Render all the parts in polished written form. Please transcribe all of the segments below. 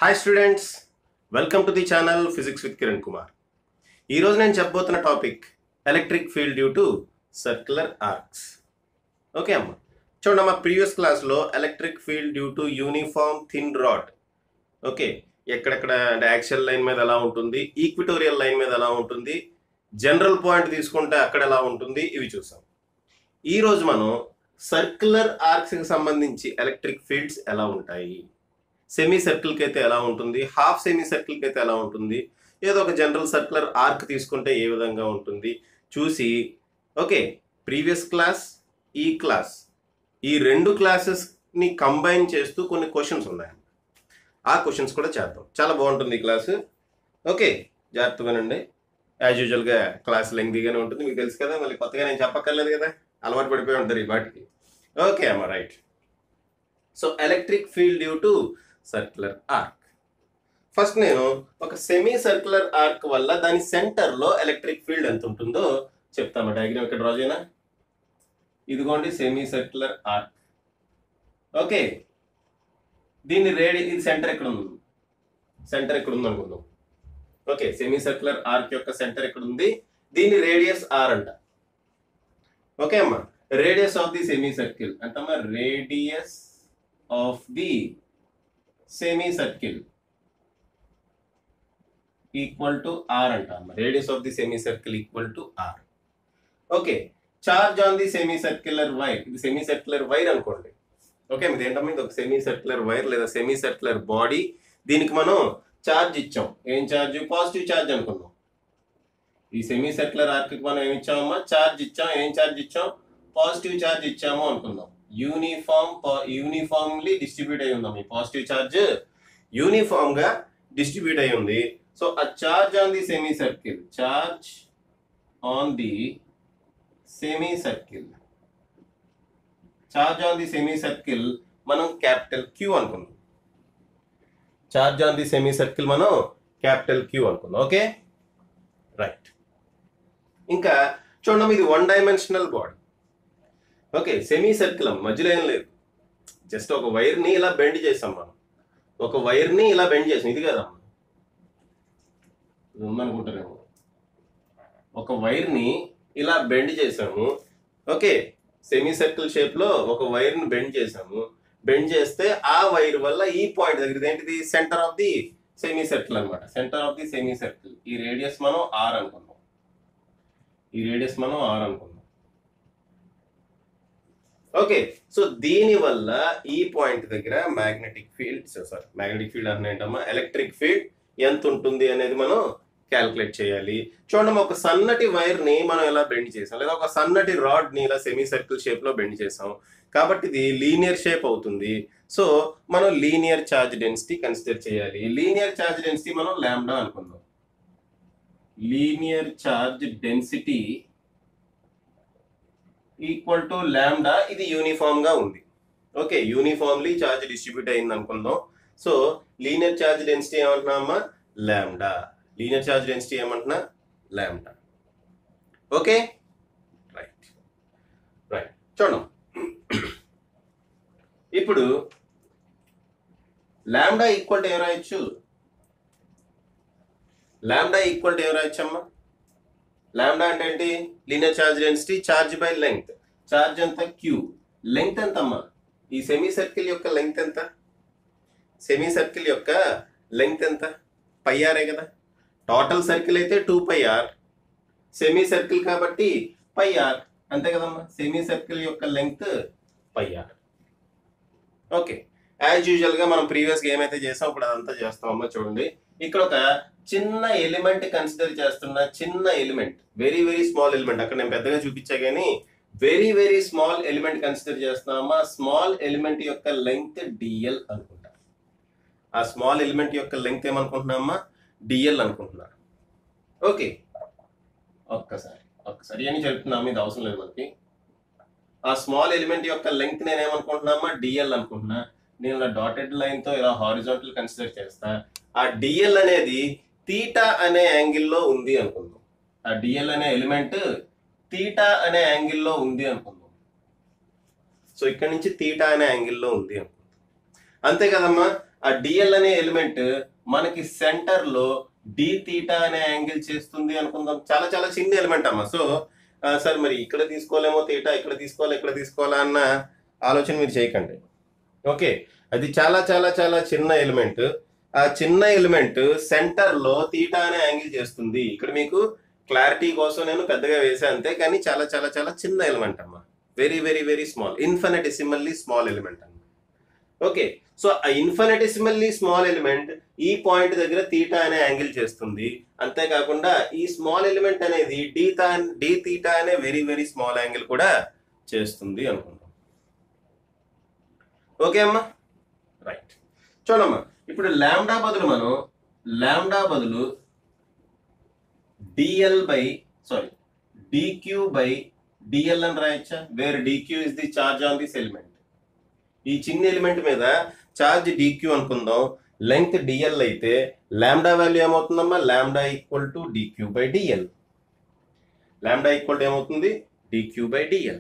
Hi students, welcome to the channel physics with Kiran Kumar. ఈరోజు నేను చెప్పబోతున్న topic electric field due to circular arcs. Okay అమ్మ, చూడండి మా ప్రీవియస్ క్లాస్లో electric field due to uniform thin rod, okay, ఎక్కడెక్కడ axial line మీద ఎలా ఉంటుంది, ఈక్విటోరియల్ లైన్ మీద ఎలా ఉంటుంది, జనరల్ పాయింట్ తీసుకుంటే అక్కడ ఎలా ఉంటుంది, ఇవి చూసాం. ఈరోజు మనం సర్క్యులర్ ఆర్క్స్కి సంబంధించి ఎలక్ట్రిక్ ఫీల్డ్స్ ఎలా ఉంటాయి, సెమీ సర్కిల్కి అయితే ఎలా ఉంటుంది, హాఫ్ సెమీ సర్కిల్కి అయితే ఎలా ఉంటుంది, ఏదో ఒక జనరల్ సర్క్యులర్ ఆర్క్ తీసుకుంటే ఏ విధంగా ఉంటుంది చూసి, ఓకే, ప్రీవియస్ క్లాస్ ఈ క్లాస్ ఈ రెండు క్లాసెస్ని కంబైన్ చేస్తూ కొన్ని క్వశ్చన్స్ ఉన్నాయి. ఆ క్వశ్చన్స్ కూడా చేద్దాం. చాలా బాగుంటుంది ఈ క్లాసు. ఓకే, జాగ్రత్తగానండి. యాజ్ యూజువల్గా క్లాస్ లెంగ్తీగానే ఉంటుంది, మీకు తెలుసు కదా, మళ్ళీ కొత్తగా నేను చెప్పక్కర్లేదు కదా, అలవాటు పడిపోయి ఉంటారు ఈ వాటికి. ఓకే అమ్మ, right. So electric field due to circular arc. First నేను ఒక సెమీ సర్క్యులర్ ఆర్క్ వల్ల దాని సెంటర్లో ఎలక్ట్రిక్ ఫీల్డ్ ఎంత ఉంటుందో చెప్తాను. డయాగ్రామ్ ఇక్కడ డ్రా చేయనా. ఇదిగోండి సెమీ సర్క్యులర్ ఆర్క్. ఓకే, దీని ఇది సెంటర్ ఎక్కడ ఉంది, సెంటర్ ఎక్కడ ఉంది అనుకుందాం. ఓకే, సెమీ సర్క్యులర్ ఆర్క్ యొక్క సెంటర్ ఎక్కడ ఉంది, దీని రేడియస్ ఆర్ అంట. ఓకే అమ్మా, radius of the semi circle అంటమ్మా, radius of the semi circle equal to R అంటాం. Radius of the semi circle equal to R. Okay, charge on the semi circular wire, ఇది semi circular wire అనుకోండి. Okay, ఇది ఏంటమ్మా, ఇది ఒక semi circular wire లేదా semi circular body. దీనికి మనం చార్జ్ ఇచ్చాం. ఏం చార్జ్? పాజిటివ్ చార్జ్ అనుకుందాం. ఈ సెమీ సర్క్యులర్ ఆర్క్ కి మనం ఏమి ఇచ్చామమ్మా? చార్జ్ ఇచ్చాం. ఏం చార్జ్ ఇచ్చాం? పాజిటివ్ చార్జ్ ఇచ్చాము అనుకుందాం. యూనిఫామ్లీ డిస్ట్రిబ్యూట్ అయి ఉందాం. ఈ పాజిటివ్ చార్జ్ యూనిఫామ్ గా డిస్ట్రిబ్యూట్ అయి ఉంది. సో ఆ charge on the semi circle, charge on the semi circle, charge on the semi circle మనం క్యాపిటల్ క్యూ అనుకుందాం. Charge on the semi circle మనం క్యాపిటల్ క్యూ అనుకుందాం. Okay, right. ఇంకా చూడండి, ఇది one dimensional body. Okay, semi circle మధ్యలో ఏం లేదు, జస్ట్ ఒక వైర్ని ఇలా బెండ్ చేసాం మనం. ఒక వైర్ని ఇలా బెండ్ చేసాం. ఇది కదమ్మా, ఇది ఉందనుకుంటారేమో. ఒక వైర్ని ఇలా బెండ్ చేసాము. ఓకే, సెమీ సర్కిల్ షేప్లో ఒక వైర్ని బెండ్ చేసాము. బెండ్ చేస్తే ఆ వైర్ వల్ల ఈ పాయింట్ దగ్గర ఏంటిది, center of the semi circle అనమాట. Center of the semi circle, ఈ రేడియస్ మనం ఆర్ అనుకుందాం. ఈ రేడియస్ మనం ఆర్ అనుకుందాం. ఓకే, సో దీని వల్ల ఈ పాయింట్ దగ్గర మ్యాగ్నెటిక్ ఫీల్డ్ అంటే ఏంటమ్మా, ఎలక్ట్రిక్ ఫీల్డ్ ఎంత ఉంటుంది అనేది మనం క్యాల్కులేట్ చేయాలి. చూడండి, ఒక సన్నటి వైర్ ని మనం ఇలా బెండ్ చేసాం, లేదా ఒక సన్నటి రాడ్ ని ఇలా సెమీ సర్కిల్ షేప్ లో బెండ్ చేసాం. కాబట్టి ఇది లీనియర్ షేప్ అవుతుంది. సో మనం లీనియర్ ఛార్జ్ డెన్సిటీ కన్సిడర్ చేయాలి. లీనియర్ ఛార్జ్ డెన్సిటీ మనం లాంబ్డా అనుకుందాం. Linear charge density equal to lambda. ఇది యూనిఫామ్ గా ఉంది. ఓకే, యూనిఫామ్లీ ఛార్జ్ డిస్ట్రిబ్యూట్ అయింది అనుకుందాం. సో లీనియర్ ఛార్జ్ డెన్సిటీ ఏమంటున్నామా? లాంబ్డా. లీనియర్ ఛార్జ్ డెన్సిటీ ఏమంటున్నా? లాంబ్డా. Okay, right right. చూడండి, ఇప్పుడు లాంబ్డా ఈక్వల్ టు ఏం రాయొచ్చు? లాంబ్డా ఈక్వల్ టు ఏం రాయొచ్చమ్మా? లాంబ్డా అంటే ఏంటి? Linear charge density, charge by length. Charge ఎంత? క్యూ. లెంగ్త్ ఎంత అమ్మా? ఈ సెమీ సర్కిల్ యొక్క లెంగ్త్ ఎంత? సెమీ సర్కిల్ యొక్క లెంగ్త్ ఎంత? పై ఆరే కదా. టోటల్ సర్కిల్ అయితే 2πr, సెమీ సర్కిల్ కాబట్టి πr, అంతే కదమ్మా. సెమీ సర్కిల్ యొక్క length πr. Okay, as usual గా మనం ప్రీవియస్ గా ఏమైతే చేసాం ఇప్పుడు అదంతా చేస్తామమ్మా. చూడండి, ఇక్కడ ఒక చిన్న ఎలిమెంట్ కన్సిడర్ చేస్తున్నా. చిన్న element, very very small element. అక్కడ నేను పెద్దగా చూపించా కానీ very very small element consider చేస్తున్నామా. స్మాల్ ఎలిమెంట్ యొక్క లెంగ్త్ డిఎల్ అనుకుంటా. ఆ స్మాల్ ఎలిమెంట్ యొక్క లెంగ్త్ ఏమనుకుంటున్నామా? డిఎల్ అనుకుంటున్నా. ఓకే, ఒక్కసారి అని చెప్తున్నాము, ఇది అవసరం లేదు మనకి. ఆ స్మాల్ ఎలిమెంట్ యొక్క లెంగ్త్ నేను ఏమనుకుంటున్నామా? డిఎల్ అనుకుంటున్నా. నేను డాటెడ్ లైన్ తో ఇలా హారిజాంటల్ కన్సిడర్ చేస్తా. ఆ డిఎల్ అనేది తీటా అనే యాంగిల్లో ఉంది అనుకుందాం. ఆ డిఎల్ అనే ఎలిమెంట్ తీటా అనే యాంగిల్లో ఉంది అనుకుందాం. సో ఇక్కడ నుంచి తీటా అనే యాంగిల్లో ఉంది అనుకుందాం. అంతే కదమ్మా. ఆ డిఎల్ అనే ఎలిమెంట్ మనకి సెంటర్ లో డి తీటా అనే యాంగిల్ చేస్తుంది అనుకుందాం. చాలా చాలా చిన్న ఎలిమెంట్ అమ్మా. సో సార్ మరి ఇక్కడ తీసుకోలేమో తీటా, ఇక్కడ తీసుకోవాలా అన్న ఆలోచన మీరు చేయకండి. ఓకే, అది చాలా చాలా చాలా చిన్న ఎలిమెంట్. ఆ చిన్న ఎలిమెంట్ సెంటర్ లో తీటా అనే యాంగిల్ చేస్తుంది. ఇక్కడ మీకు క్లారిటీ కోసం నేను పెద్దగా వేసాను అంతే, కానీ చాలా చాలా చాలా చిన్న ఎలిమెంట్ అమ్మా. Very very very small, infinitesimally small element అమ్మా. ఓకే, సో ఆ ఇన్ఫినిటెసిమల్లీ స్మాల్ ఎలిమెంట్ ఈ పాయింట్ దగ్గర తీటా అనే యాంగిల్ చేస్తుంది. అంతేకాకుండా ఈ స్మాల్ ఎలిమెంట్ అనేది డి తీటా అనే వెరీ వెరీ స్మాల్ యాంగిల్ కూడా చేస్తుంది అనుకుంటాం. ఓకే అమ్మా, రైట్. చూడమ్మా, ఇప్పుడు లాంబ్డా బదులు dq by dl అని రాయొచ్చా? Where dq is the charge on this element. ఈ చిన్న ఎలిమెంట్ మీద చార్జ్ dq అనుకుందాం, లెంగ్త్ dl అయితే లాంబ్డా వాల్యూ ఏమవుతుందమ్మా? Lambda equal to dq by dl. Lambda equal to ఏమవుతుంది? dq by dl.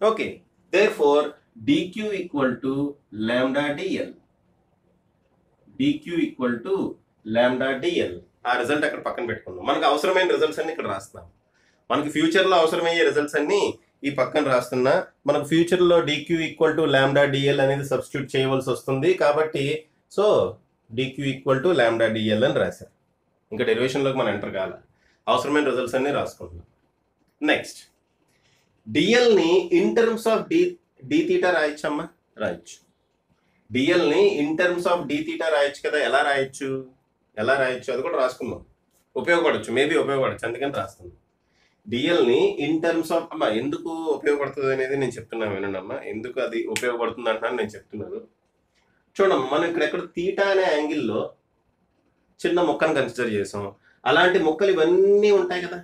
Okay, therefore dq equal to lambda dl. dq equal to lambda dl. ఆ result అక్కడ పక్కన పెట్టుకుందాం. మనకు అవసరమైన రిజల్ట్స్ అన్ని ఇక్కడ రాస్తున్నాం. మనకి ఫ్యూచర్లో అవసరమయ్యే రిజల్ట్స్ అన్ని ఈ పక్కన రాస్తున్నా. మనకు ఫ్యూచర్లో dq equal to lambda dl అనేది సబ్స్టిట్యూట్ చేయవలసి వస్తుంది. కాబట్టి so dq equal to lambda dl అని రాశారు. ఇంకా డెరివేషన్లోకి మనం ఎంటర్ కావాలి. అవసరమైన రిజల్ట్స్ అన్ని రాసుకుంటున్నాం. నెక్స్ట్, డిఎల్ని in terms of D theta రాయొచ్చమ్మా? రాయొచ్చు. డిఎల్ని in terms of D theta రాయొచ్చు కదా. ఎలా రాయొచ్చు అది కూడా రాసుకుందాం. ఉపయోగపడచ్చు, మేబీ ఉపయోగపడచ్చు, అందుకని రాస్తున్నాం. డిఎల్ని ఇన్ టర్మ్స్ ఆఫ్ అమ్మా. ఎందుకు ఉపయోగపడుతుంది అనేది నేను చెప్తున్నాను, వినండి అమ్మా. ఎందుకు అది ఉపయోగపడుతుంది అంటున్నాను నేను చెప్తున్నాను. చూడమ్మా, మనం ఇక్కడ తీటా అనే యాంగిల్లో చిన్న ముక్కను కన్సిడర్ చేసాం. అలాంటి ముక్కలు ఇవన్నీ ఉంటాయి కదా.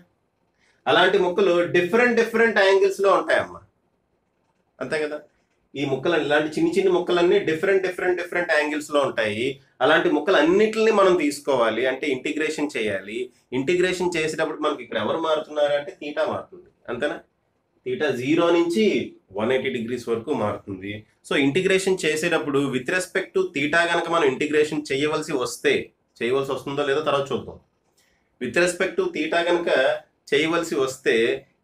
అలాంటి ముక్కలు డిఫరెంట్ యాంగిల్స్లో ఉంటాయమ్మా, అంతే కదా. ఈ ముక్కలు ఇలాంటి చిన్ని ముక్కలన్నీ డిఫరెంట్ యాంగిల్స్లో ఉంటాయి. అలాంటి ముక్కలు అన్నిటిని మనం తీసుకోవాలి అంటే ఇంటిగ్రేషన్ చేయాలి. ఇంటిగ్రేషన్ చేసేటప్పుడు మనకి ఇక్కడ ఎవరు మారుతున్నారు అంటే తీటా మారుతుంది, అంతేనా. తీటా 0 నుంచి 180 degrees వరకు మారుతుంది. సో ఇంటిగ్రేషన్ చేసేటప్పుడు విత్ రెస్పెక్ట్ టు తీటా కనుక మనం ఇంటిగ్రేషన్ చేయవలసి వస్తుందో లేదో తర్వాత చూద్దాం. విత్ రెస్పెక్ట్ టు తీటా కనుక చేయవలసి వస్తే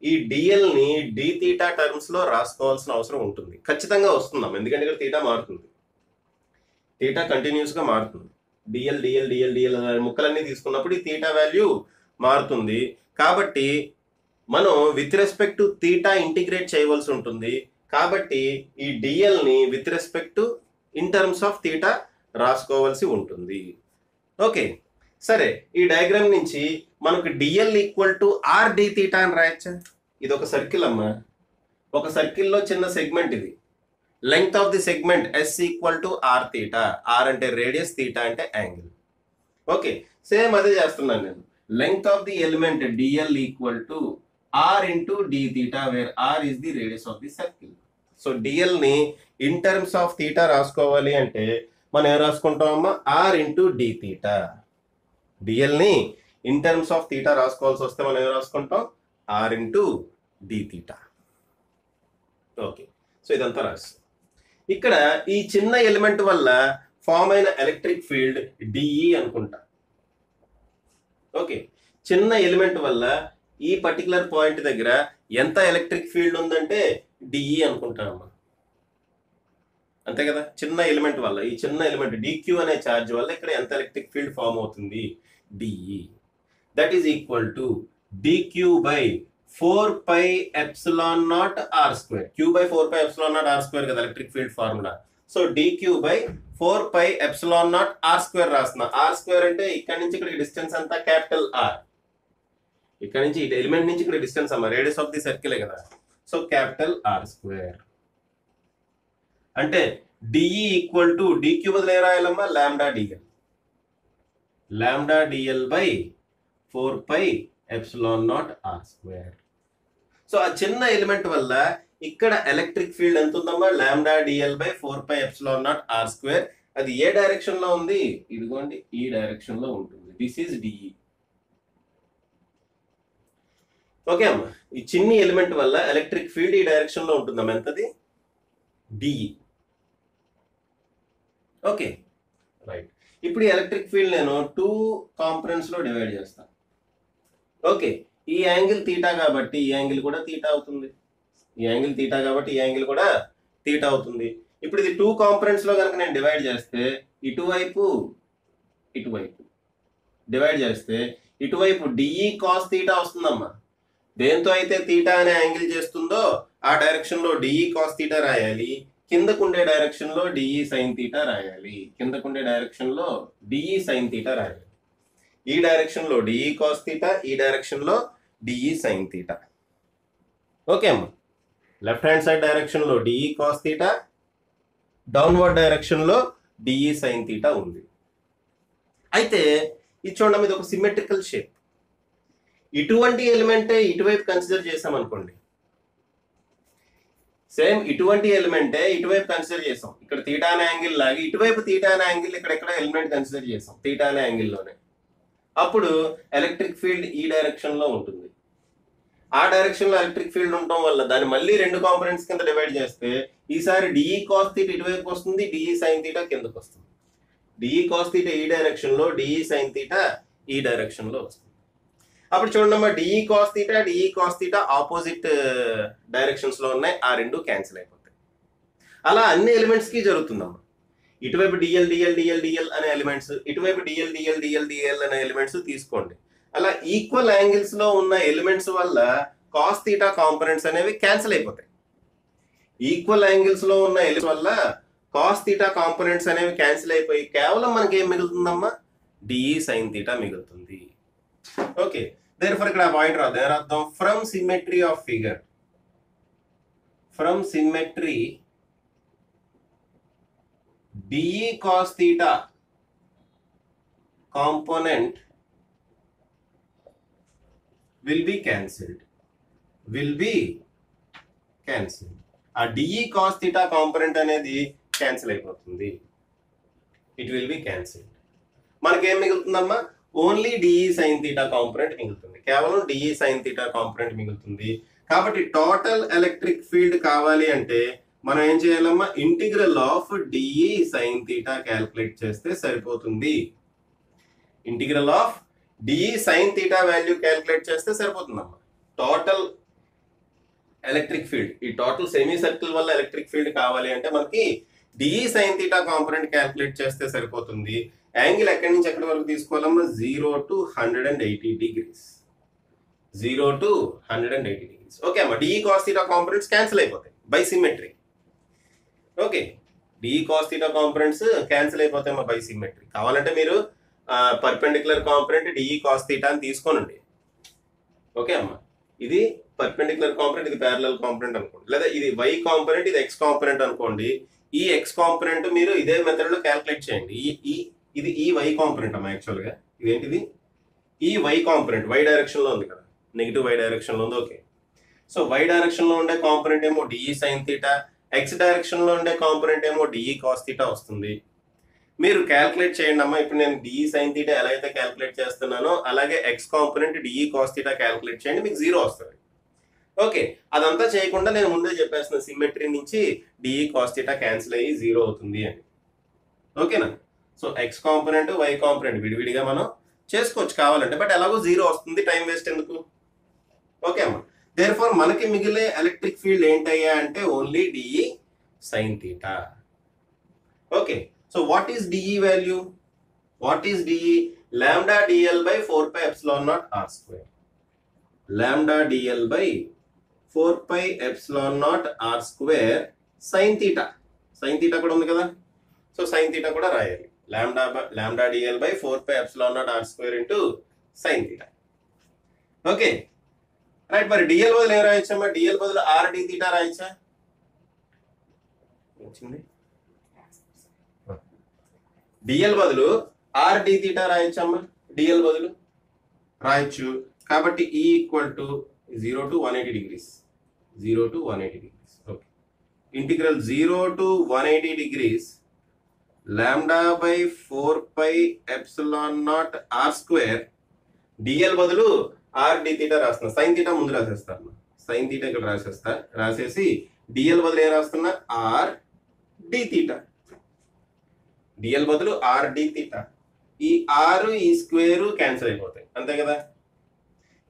ఈ డిఎల్ని డి తీటా టర్మ్స్ లో రాసుకోవాల్సిన అవసరం ఉంటుంది. ఖచ్చితంగా వస్తున్నాం, ఎందుకంటే ఇక్కడ తీటా మారుతుంది. తీటా కంటిన్యూస్ గా మారుతుంది. డిఎల్ ముక్కలన్నీ తీసుకున్నప్పుడు ఈ తీటా వాల్యూ మారుతుంది. కాబట్టి మనం with respect to theta integrate చేయవలసి ఉంటుంది. కాబట్టి ఈ డిఎల్ని with respect to in terms of theta రాసుకోవాల్సి ఉంటుంది. ఓకే, సరే. ఈ డయాగ్రామ్ నుంచి మనకు DL equal to R D theta అని రాయొచ్చా? ఇది ఒక సర్కిల్ అమ్మా. ఒక సర్కిల్లో చిన్న సెగ్మెంట్ ఇది. Length of the segment is equal to R theta. R అంటే రేడియస్, తీటా అంటే యాంగిల్. ఓకే, సేమ్ అదే చేస్తున్నాను నేను. Length of the element DL equal to R into D theta, where R is the radius of the circle. So DL ని in terms of theta రాసుకోవాలి అంటే మనం ఏం రాసుకుంటాం అమ్మా? R into D theta. DL ని ఇన్ టర్మ్స్ ఆఫ్ తీటా రాసుకోవాల్సి వస్తే మనం ఏం రాసుకుంటాం? R into D theta. Okay, so ఇదంతా రాసి ఇక్కడ ఈ చిన్న ఎలిమెంట్ వల్ల ఫామ్ అయిన ఎలక్ట్రిక్ ఫీల్డ్ డిఈ అనుకుంటా. ఓకే, చిన్న ఎలిమెంట్ వల్ల ఈ పర్టికులర్ పాయింట్ దగ్గర ఎంత ఎలక్ట్రిక్ ఫీల్డ్ ఉందంటే డిఈ అనుకుంటామమ్మా, అంతే కదా. చిన్న ఎలిమెంట్ వల్ల, ఈ చిన్న ఎలిమెంట్ డిక్యూ అనే ఛార్జ్ వల్ల ఇక్కడ ఎంత ఎలక్ట్రిక్ ఫీల్డ్ ఫామ్ అవుతుంది? DE. That is equal to DQ by 4πε0 r². q by 4πε0 r² కదా electric field formula. So dq by 4πε0 r² రాస్తున్నా. r² అంటే ఇక్కడ నుంచి ఇక్కడ డిస్టెన్స్ అంతా క్యాపిటల్ R. ఇక్కడ నుంచి ఈ ఎలిమెంట్ నుంచి ఇక్కడ డిస్టెన్స్ అమ్మా, రేడియస్ ఆఫ్ ది సర్కిల్ కదా. So capital R². అంటే డిఈ ఈక్వల్ టు dq బదులు ఏ రాయాలమ్మా? Lambda DL. Lambda DL by 4πε0 r². So ఆ చిన్న ఎలిమెంట్ వల్ల ఇక్కడ ఎలక్ట్రిక్ ఫీల్డ్ ఎంత ఉందమ్మా? Lambda DL by 4πε0 r². అది ఏ డైరెక్షన్ లో ఉంది? ఇదిగోండి, ఈ డైరెక్షన్ లో ఉంటుంది. This is DE. ఓకే అమ్మా, ఈ చిన్ని ఎలిమెంట్ వల్ల ఎలక్ట్రిక్ ఫీల్డ్ ఈ డైరెక్షన్ లో ఉంటుందమ్మా. ఎంతది? డిఈ. Okay, right. ఇప్పుడు ఈ ఎలక్ట్రిక్ ఫీల్డ్ నేను 2 కాంపొనెంట్స్ లో డివైడ్ చేస్తాను. ఓకే, ఈ యాంగిల్ తీటా కాబట్టి ఈ యాంగిల్ కూడా తీటా అవుతుంది. ఈ యాంగిల్ తీటా కాబట్టి ఈ యాంగిల్ కూడా తీటా అవుతుంది. ఇప్పుడు ఇది 2 కాంపొనెంట్స్ లో కనుక నేను డివైడ్ చేస్తే ఇటువైపు డివైడ్ చేస్తే ఇటువైపు డిఈ కాస్ తీటా వస్తుందమ్మా. దేంతో అయితే తీటా అనే యాంగిల్ చేస్తుందో ఆ డైరెక్షన్ లో డిఈ కాస్ తీటా రాయాలి, కిందకుండే డైరెక్షన్ లో డిఈ సైన్ తీటా రాయాలి. కిందకుండే డైరెక్షన్ లో డిఈ సైన్ తీటా రాయాలి. ఈ డైరెక్షన్ లో డిఈ కాస్ తీటా, ఈ డైరెక్షన్ లో డిఈ సైన్ తీటా. ఓకే అమ్మా, లెఫ్ట్ హ్యాండ్ సైడ్ డైరెక్షన్ లో DE cos theta, downward direction లో డిఈ సైన్ తీటా ఉంది. అయితే ఇది చూడడం, ఇది ఒక సిమెట్రికల్ షేప్. ఇటువంటి ఎలిమెంటే ఇటువైపు కన్సిడర్ చేసాం అనుకోండి, సేమ్ ఇటువంటి ఎలిమెంటే ఇటువైపు కన్సిడర్ చేసాం. ఇక్కడ తీటా అనే యాంగిల్ లాగి ఇటువైపు తీటా అనే యాంగిల్ ఇక్కడ ఎలిమెంట్ కన్సిడర్ చేసాం తీటా అనే యాంగిల్లోనే. అప్పుడు ఎలక్ట్రిక్ ఫీల్డ్ ఈ డైరెక్షన్ లో ఉంటుంది. ఆ డైరెక్షన్ లో ఎలక్ట్రిక్ ఫీల్డ్ ఉండటం వల్ల దాన్ని మళ్ళీ 2 కాంపొనెంట్స్ కింద డివైడ్ చేస్తే ఈసారి డిఈ కాస్ తీటా ఇటువైపు వస్తుంది, డిఈ సైన్ తీటా కిందకు వస్తుంది. డిఈ కాస్ తీటా ఈ డైరెక్షన్ లో, డిఈ సైన్ తీటా ఈ డైరెక్షన్ లో వస్తుంది. అప్పుడు చూడండి, DE cos theta opposite directions లో ఉన్నాయి, ఆ 2 క్యాన్సిల్ అయిపోతాయి. అలా అన్ని ఎలిమెంట్స్ కి జరుగుతుందమ్మా. ఇటువైపు డిఎల్ అనే ఎలిమెంట్స్, ఇటువైపు డిఎల్ అనే ఎలిమెంట్స్ తీసుకోండి. అలా ఈక్వల్ యాంగిల్స్ లో ఉన్న ఎలిమెంట్స్ వల్ల కాస్ తీటా కాంపోనెంట్స్ అనేవి క్యాన్సిల్ అయిపోతాయి. ఈక్వల్ యాంగిల్స్ లో ఉన్న ఎలిమెంట్స్ వల్ల కాస్ తీటా కాంపోనెంట్స్ అనేవి క్యాన్సిల్ అయిపోయి కేవలం మనకి ఏం మిగులుతుందమ్మా, డిఈ సైన్ తీటా మిగులుతుంది. ఓకే, దేర్ఫోర్ ఇక్కడ పాయింట్ రాద్దాం. ఏమర్థం? From symmetry of figure, from symmetry DE cos theta component will be cancelled. ఆ డిఈ కాస్ తీటా కాంపోనెంట్ అనేది క్యాన్సిల్ అయిపోతుంది. It will be cancelled. మనకేం మిగులుతుందమ్మా? Only DE sine theta component మిగులుతుంది. కేవలం డిఈ సైన్ తీటా కాంపోనెంట్ మిగులుతుంది. కాబట్టి total electric field కావాలి అంటే మనం ఏం చేయాలమ్మా? Integral of DE sine theta calculate చేస్తే సరిపోతుంది. Integral of DE sine theta value calculate చేస్తే సరిపోతుందమ్మా. టోటల్ ఎలక్ట్రిక్ ఫీల్డ్, ఈ టోటల్ సెమీ సర్కిల్ వల్ల ఎలక్ట్రిక్ ఫీల్డ్ కావాలి అంటే మనకి DE sine theta component calculate చేస్తే సరిపోతుంది. యాంగిల్ ఎక్కడి నుంచి ఎక్కడి వరకు తీసుకోవాలమ్మా? 0 to 180 degrees. 0 to 180 degrees. Okay అమ్మా, DE cos theta components cancel అయిపోతాయి by symmetry. Okay, DE cos theta components cancel అయిపోతాయి అమ్మా బై సిమెట్రీ. కావాలంటే మీరు perpendicular component DE cos theta అని తీసుకోనండి. ఓకే అమ్మా, ఇది పర్పెండిక్యులర్ కాంపోనెంట్, ఇది ప్యారలల్ కాంపోనెంట్ అనుకోండి, లేదా ఇది వై కాంపోనెంట్, ఇది ఎక్స్ కాంపోనెంట్ అనుకోండి. ఈ ఎక్స్ కాంపోనెంట్ మీరు ఇదే మెథడ్ లో క్యాల్కులేట్ చేయండి. ఇది ఈ వై కాంపోనెంట్ అమ్మా. యాక్చువల్ గా ఇదేంటిది? ఈ వై కాంపోనెంట్ వై డైరెక్షన్ లో ఉంది కదా, నెగిటివ్ వై డైరెక్షన్ లో ఉంది. ఓకే, సో వై డైరెక్షన్ లో ఉండే కాంపోనెంట్ ఏమో DE sine theta, X direction లో ఉండే కాంపోనెంట్ ఏమో డిఈ కాస్ తీటా వస్తుంది. మీరు క్యాల్కులేట్ చేయండి అమ్మా. ఇప్పుడు నేను డిఈ సైన్ తీటా ఎలా అయితే క్యాల్కులేట్ చేస్తున్నానో అలాగే X component DE cos theta calculate చేయండి, మీకు 0 వస్తుంది. ఓకే, అదంతా చేయకుండా నేను ముందే చెప్పేస్తున్నా సిమెట్రీ నుంచి డిఈ కాస్ తీటా క్యాన్సిల్ అయ్యి 0 అవుతుంది అని. ఓకేనా? So X component y component విడివిడిగా మనం చేసుకోవచ్చు కావాలంటే, బట్ ఎలాగో 0 వస్తుంది, టైం వేస్ట్ ఎందుకు? ఓకే అమ్మా, దేర్ఫోర్ మనకి మిగిలే ఎలక్ట్రిక్ ఫీల్డ్ ఏంటయ్యా అంటే only DE sine theta. Okay, so what is dE value? What is dE? Lambda dl by 4 pi epsilon naught r square. Lambda dl by 4 pi epsilon naught r square sin theta. Sin theta కూడా ఉంది కదా, so sin theta కూడా రాయాలి. Lambda dl by 4 pi epsilon naught r square into sin theta. Okay right. మరి dl బదులు ఏం రాయొచ్చమ్మా? dl బదులు r d theta రాయొచ్చా? వచ్చింది. డిఎల్ బదులు ఆర్ డి తీటా రాయొచ్చమ్మా. డిఎల్ బదులు రాయొచ్చు. కాబట్టి ఈ equal to 0 to 180 degrees. 0 to 180 degrees. Okay, integral 0 to 180 degrees lambda by 4 pi epsilon naught r square. DL బదులు ఆర్ డి తీటా రాస్తున్నా. సైన్ తీటా ముందు రాసేస్తాను. Sine theta ఇక్కడ రాసేసి డిఎల్ బదులు ఏం రాస్తున్నా? R D theta. డిఎల్ బదులు ఆర్ డి తీటా. ఈ ఆర్ ఈ స్క్వేర్ క్యాన్సిల్ అయిపోతాయి, అంతే కదా.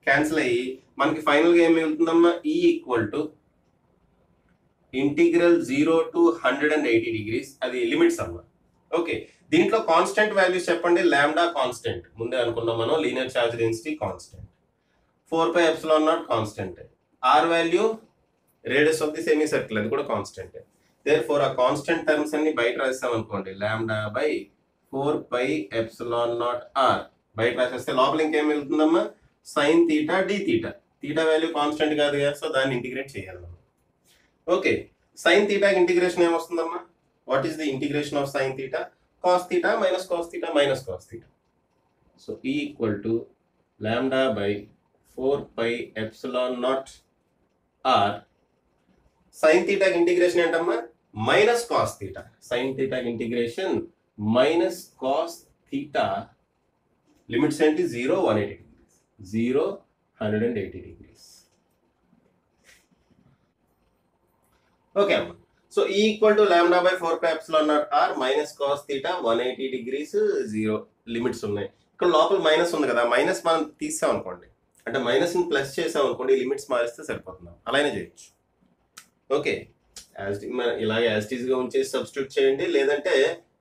క్యాన్సిల్ అయ్యి మనకి ఫైనల్గా ఏం మిగులుతుందమ్మా, E equal to integral 0 to 180 degrees. అది లిమిట్స్ అమ్మా. ఓకే, దీంట్లో కాన్స్టెంట్ వాల్యూస్ చెప్పండి. లాంబ్డా కాన్స్టెంట్ ముందే అనుకున్నాం మనం, linear charge density constant, 4πε0 constant, R value radius of the semi circle అది కూడా కాన్స్టెంట్. దేర్ఫోర్ ఆ కాన్స్టెంట్ టర్మ్స్ అన్ని బయట రాస్తాం అనుకోండి, లాంబ్డా బై 4πε0 ఆర్ బయట రాసేస్తే లోపల ఇంకేం వెళ్తుందమ్మా, sine theta D theta. Theta value constant కాదు కదా, సో దాన్ని ఇంటిగ్రేట్ చేయాలి మనం. ఓకే, సైన్ తీటాకి ఇంటిగ్రేషన్ ఏమొస్తుందమ్మా, what is the integration of sine theta, cos theta minus cos theta minus cos theta. So E equal to lambda by 4πε0 are. Sine తీటాకి integration ఏంటమ్మా, minus cos theta. Sine తీటాకి integration minus cos theta. Limits ఏంటి, 0 180 degrees, 0 180 degrees. Okay అమ్మా. So E equal to lambda by 4πε0 R minus cos theta 180 degrees 0. Limits ఉన్నాయి. ఇక్కడ లోపల minus ఉంది కదా, మైనస్ మనం తీసాం అనుకోండి, అంటే మైనస్ ని ప్లస్ చేసాం అనుకోండి, లిమిట్స్ మారిస్తే సరిపోతున్నాం, అలానే చేయొచ్చు. ఓకే, ఇలాగే యాజ్ గా ఉంచేసి సబ్స్టిట్యూట్ చేయండి, లేదంటే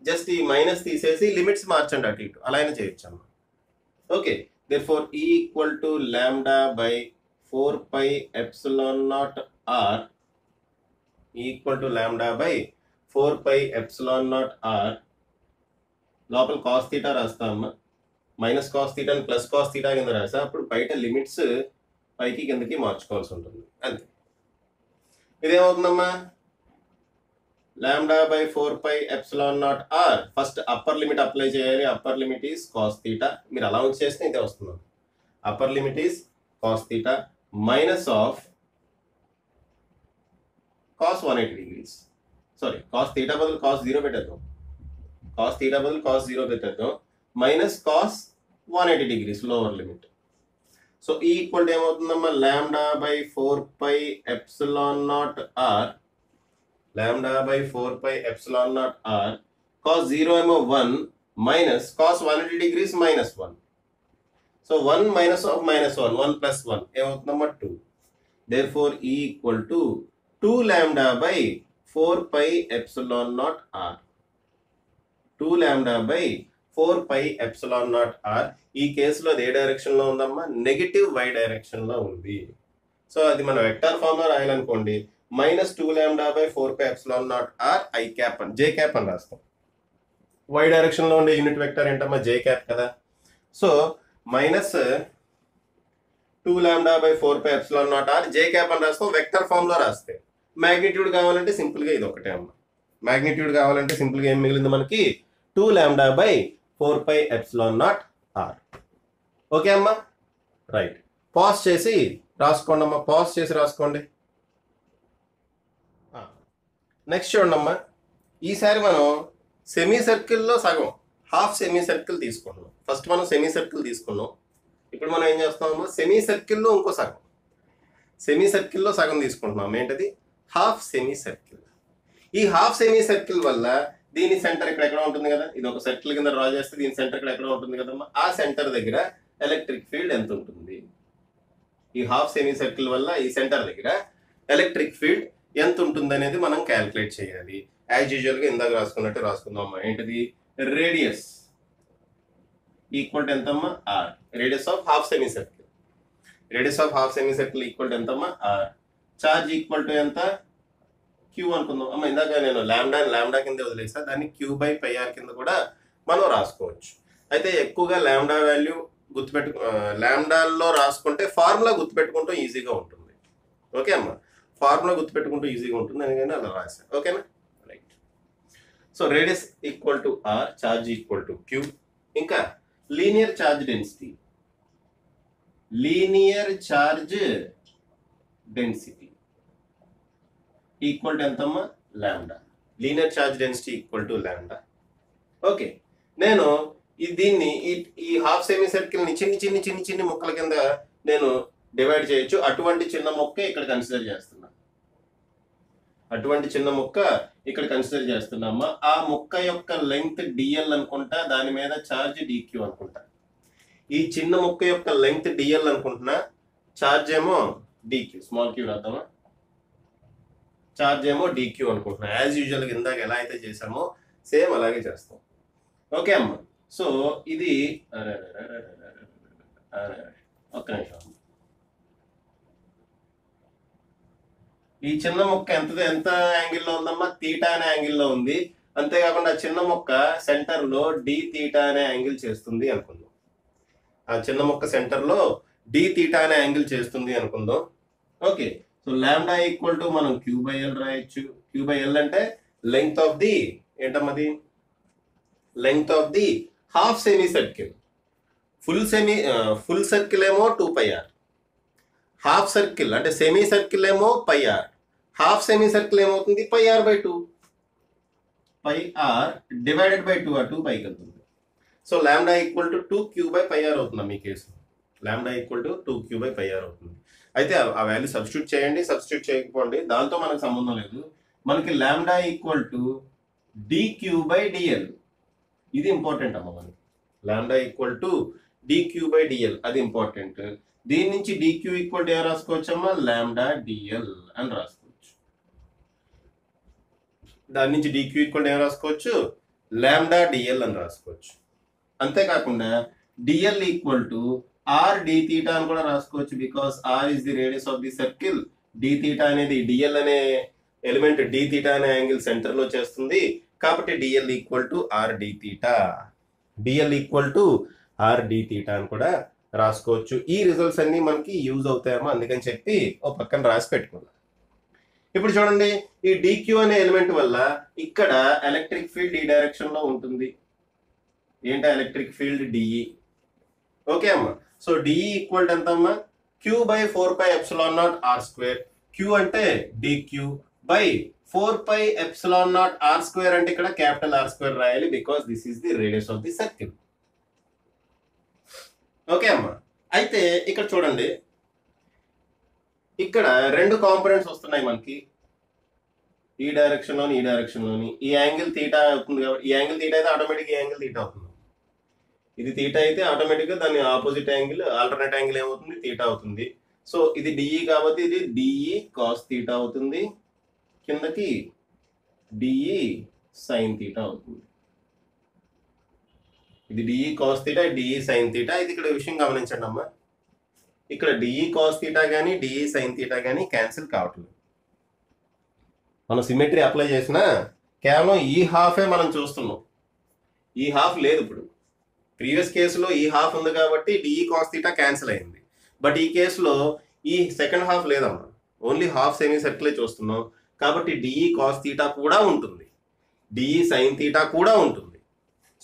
జస్ట్ ఈ మైనస్ తీసేసి లిమిట్స్ మార్చండి అటు ఇటు, అలానే చేయొచ్చు అమ్మా. Okay, therefore E equal to lambda by 4πε0 R equal to lambda by 4πε0 R. లోపల కాస్ తీటా రాస్తామమ్మా, minus cos theta plus cos theta కింద రాసా, అప్పుడు బయట లిమిట్స్ పైకి కిందకి మార్చుకోవాల్సి ఉంటుంది, అంతే. ఇదేమవుతుందమ్మా, lambda by 4πε0 R. First upper limit apply చేయాలి. Upper limit is cos theta, మీరు అలా వచ్చేస్తే ఇదే వస్తుంది. Upper limit is cos theta minus of cos 180 degrees. Sorry, cos theta బదులు కాస్ 0 పెట్టేద్దాం, కాస్ తీటా బదులు కాస్ 0 పెట్టేద్దాం, minus cos 180 degrees lower limit. So E equal ఏమవుతుందమ్మా, lambda by 4πε0 R. Lambda by 4πε0 R. Cos 0 ఏమో 1 minus cos 180 degrees minus 1. So 1 minus of minus 1, 1 plus 1 ఏమవుతుందమ్మా 2. Therefore E equal to 2 lambda by 4πε0 R. 2 lambda by 4πε0 R. ఈ కేసులో అది ఏ direction లో ఉందమ్మా, negative why direction లో ఉంది. సో అది మనం వెక్టర్ ఫామ్ లో రాయాలనుకోండి, minus 2 lambda by 4πε0 R I cap అని, జే క్యాప్ అని రాస్తాం. వై డైరెక్షన్ లో ఉండే యూనిట్ వెక్టర్ ఏంటమ్మా, జే క్యాప్ కదా. So minus 2 lambda by 4πε0 R J cap అని రాస్తాం, వెక్టర్ ఫామ్ లో రాస్తే. మ్యాగ్నిట్యూడ్ కావాలంటే సింపుల్ గా ఇది ఒకటే అమ్మా. మ్యాగ్నిట్యూడ్ కావాలంటే సింపుల్ గా ఏం మిగిలింది మనకి, 2 లాంబ్డా బై 4πε0 ఆర్. ఓకే అమ్మా, రైట్. పాజ్ చేసి రాసుకోండి అమ్మా, పాజ్ చేసి రాసుకోండి. నెక్స్ట్ చూడండి అమ్మా, ఈసారి మనం సెమీ సర్కిల్లో సగం, హాఫ్ సెమీ సర్కిల్ తీసుకున్నాం. ఫస్ట్ మనం సెమీ సర్కిల్ తీసుకున్నాం, ఇప్పుడు మనం ఏం చేస్తామమ్మా, సెమీ సర్కిల్లో ఇంకో సగం, సెమీ సర్కిల్లో సగం తీసుకుంటున్నాం. ఏంటది, హాఫ్ సెమీ సర్కిల్. ఈ హాఫ్ సెమీ సర్కిల్ వల్ల దీని సెంటర్ ఇక్కడ ఎక్కడ ఉంటుంది కదా, ఇది ఒక సర్కిల్ కింద డ్రా చేస్తే దీని సెంటర్ ఇక్కడ ఎక్కడ ఉంటుంది కదమ్మా, ఆ సెంటర్ దగ్గర ఎలక్ట్రిక్ ఫీల్డ్ ఎంత ఉంటుంది. ఈ హాఫ్ సెమీ సర్కిల్ వల్ల ఈ సెంటర్ దగ్గర ఎలక్ట్రిక్ ఫీల్డ్ ఎంత ఉంటుంది అనేది మనం క్యాలిక్యులేట్ చేయాలి. యాజ్ యూజువల్ గా ఇందాక రాసుకున్నట్టు రాసుకుందాం. ఏంటిది, రేడియస్ ఈక్వల్ టు ఎంతమ్మా, R. Radius of half semi circle, radius of half semi circle equal to ఎంతమ్మా, ఆర్. చార్జ్ ఈక్వల్ టు ఎంత, క్యూ అనుకుందాం అమ్మ. ఇందాక నేను లాంబ్డా కింద వదిలేసా, దాన్ని క్యూ బై పై ఆర్ కింద కూడా మనం రాసుకోవచ్చు. అయితే ఎక్కువగా లాంబ్డా వాల్యూ లాంబ్డాల్లో రాసుకుంటే ఫార్ములా గుర్తుపెట్టుకుంటూ ఈజీగా ఉంటుంది. ఓకే అమ్మా, ఫార్ములా గుర్తుపెట్టుకుంటూ ఈజీగా ఉంటుంది, అందుకని అలా రాసా. ఓకేనా, right. So radius equal to R, charge equal to Q. ఇంకా linear charge density, linear charge density equal to ఎంతమ్మా, lambda. Linear charge density equal to lambda. Okay, నేను దీన్ని ఈ హాఫ్ సెమీ సర్కిల్ ని చిన్ని ముక్కల కింద నేను డివైడ్ చేయొచ్చు. అటువంటి చిన్న మొక్క ఇక్కడ కన్సిడర్ చేస్తున్నా. అటువంటి చిన్న ముక్క ఇక్కడ కన్సిడర్ చేస్తున్నామా. ఆ ముక్క యొక్క లెంగ్త్ డిఎల్ అనుకుంటా, దాని మీద ఛార్జ్ డిక్యూ అనుకుంటా. ఈ చిన్న ముక్క యొక్క లెంగ్త్ డిఎల్ అనుకుంటున్నా, ఛార్జ్ ఏమో డిక్యూ, స్మాల్ క్యూ రాద్దామా, ఛార్జ్ ఏమో డిక్యూ అనుకుంటున్నా. యాజ్ యూజువల్గా ఇందాక ఎలా అయితే చేసామో సేమ్ అలాగే చేస్తాం. ఓకే అమ్మ. సో ఇది ఒక్క నిమిషం. ఈ చిన్న మొక్క ఎంత యాంగిల్లో ఉందమ్మా, తీటా అనే యాంగిల్లో ఉంది. అంతేకాకుండా చిన్న మొక్క సెంటర్ లో డి తీటా అనే యాంగిల్ చేస్తుంది అనుకుందాం. ఆ చిన్న మొక్క సెంటర్ లో డి తీటా అనే యాంగిల్ చేస్తుంది అనుకుందాం. Okay, so lambda equal to మనం క్యూ బై ఎల్ రాయొచ్చు. క్యూ బై ఎల్ అంటే లెంగ్త్ ఆఫ్ ది ఏంటమ్మది, length of the half semi circle. Full circle ఏమో 2πr, హాఫ్ సర్కిల్ అంటే సెమీ సర్కిల్ ఏమో πr, హాఫ్ సెమీ సర్కిల్ ఏమవుతుంది πr/2, πr divided by 2, 2 పైకి వెళ్తుంది. So lambda equal to 2q/πr అవుతుంది మీ case. Lambda equal to 2q/πr అవుతుంది. అయితే ఆ వాల్యూ సబ్స్టిట్యూట్ చేయండి, సబ్స్టిట్యూట్ చేయకపోండి, దాంతో మనకు సంబంధం లేదు. మనకి లాంబ్డా ఈక్వల్ టు dq/dl, ఇది ఇంపార్టెంట్ అమ్మ మనకి. లాంబ్డా ఈక్వల్ టు dq/dl, అది ఇంపార్టెంట్. దీని నుంచి dq ఈక్వల్ టు ఏం రాసుకోవచ్చమ్మా, లాంబ్డా dl అని రాసుకోవచ్చు. దాని నుంచి dq ఈక్వల్ టు ఏం రాసుకోవచ్చు, లాంబ్డా dl అని రాసుకోవచ్చు. అంతేకాకుండా dl equal to r d theta అని కూడా రాసుకోవచ్చు. Because r is the radius of the circle, d theta అనేది dl అనే ఎలిమెంట్ d theta అనే యాంగిల్ సెంటర్ లో చేస్తుంది. కాబట్టి dl equal to r d theta, dl equal to r d theta అని కూడా రాసుకోవచ్చు. ఈ రిజల్ట్స్ అన్ని మనకి యూజ్ అవుతాయేమో, అందుకని చెప్పి ఓ పక్కన రాసి పెట్టుకున్నాం. ఇప్పుడు చూడండి, ఈ dq అనే ఎలిమెంట్ వల్ల ఇక్కడ ఎలక్ట్రిక్ ఫీల్డ్ ఈ డైరెక్షన్ లో ఉంటుంది. ఏంటో ఎలక్ట్రిక్ ఫీల్డ్ డిఈ. ఓకే అమ్మా. సో డిఈ ఈక్వల్ టు ఎంత అమ్మా, q/4πε0r². q అంటే dq బై 4πε0r² అంటే ఇక్కడ క్యాపిటల్ R² రాయాలి, because this is the radius of the circle. Okay అమ్మా. అయితే ఇక్కడ చూడండి, ఇక్కడ రెండు కాంపోనెంట్స్ వస్తున్నాయి మనకి, ఈ డైరెక్షన్ లోని ఈ డైరెక్షన్ లోని. ఈ యాంగిల్ తీటా అవుతుంది కాబట్టి, ఈ యాంగిల్ తీటా అయితే ఆటోమేటిక్ ఈ యాంగిల్ తీటా అవుతుంది. ఇది తీటా అయితే ఆటోమేటిక్ గా దాని ఆపోజిట్ యాంగిల్, ఆల్టర్నేట్ యాంగిల్ ఏమవుతుంది, తీటా అవుతుంది. సో ఇది డిఈ కాబట్టి ఇది డిఈ కాస్ తీటా అవుతుంది, కిందకి డిఈ సైన్ తీటా అవుతుంది. ఇది DE cos theta, DE sine theta. ఇది ఇక్కడ విషయం గమనించండి అమ్మా, ఇక్కడ డిఈ కాస్ తీటా కానీ డిఈ సైన్ తీటా కానీ క్యాన్సిల్ కావట్లేదు. మనం సిమెట్రీ అప్లై చేసినా కేవలం ఈ హాఫే మనం చూస్తున్నాం, ఈ హాఫ్ లేదు. ఇప్పుడు ప్రీవియస్ కేసులో ఈ హాఫ్ ఉంది కాబట్టి డిఈ కాస్ తీటా క్యాన్సిల్ అయింది. బట్ ఈ కేసులో ఈ సెకండ్ హాఫ్ లేదమ్మా, ఓన్లీ హాఫ్ సెమీ సర్కిలే చూస్తున్నాం. కాబట్టి డిఈ కాస్ తీటా కూడా ఉంటుంది, డిఈ సైన్ తీటా కూడా ఉంటుంది.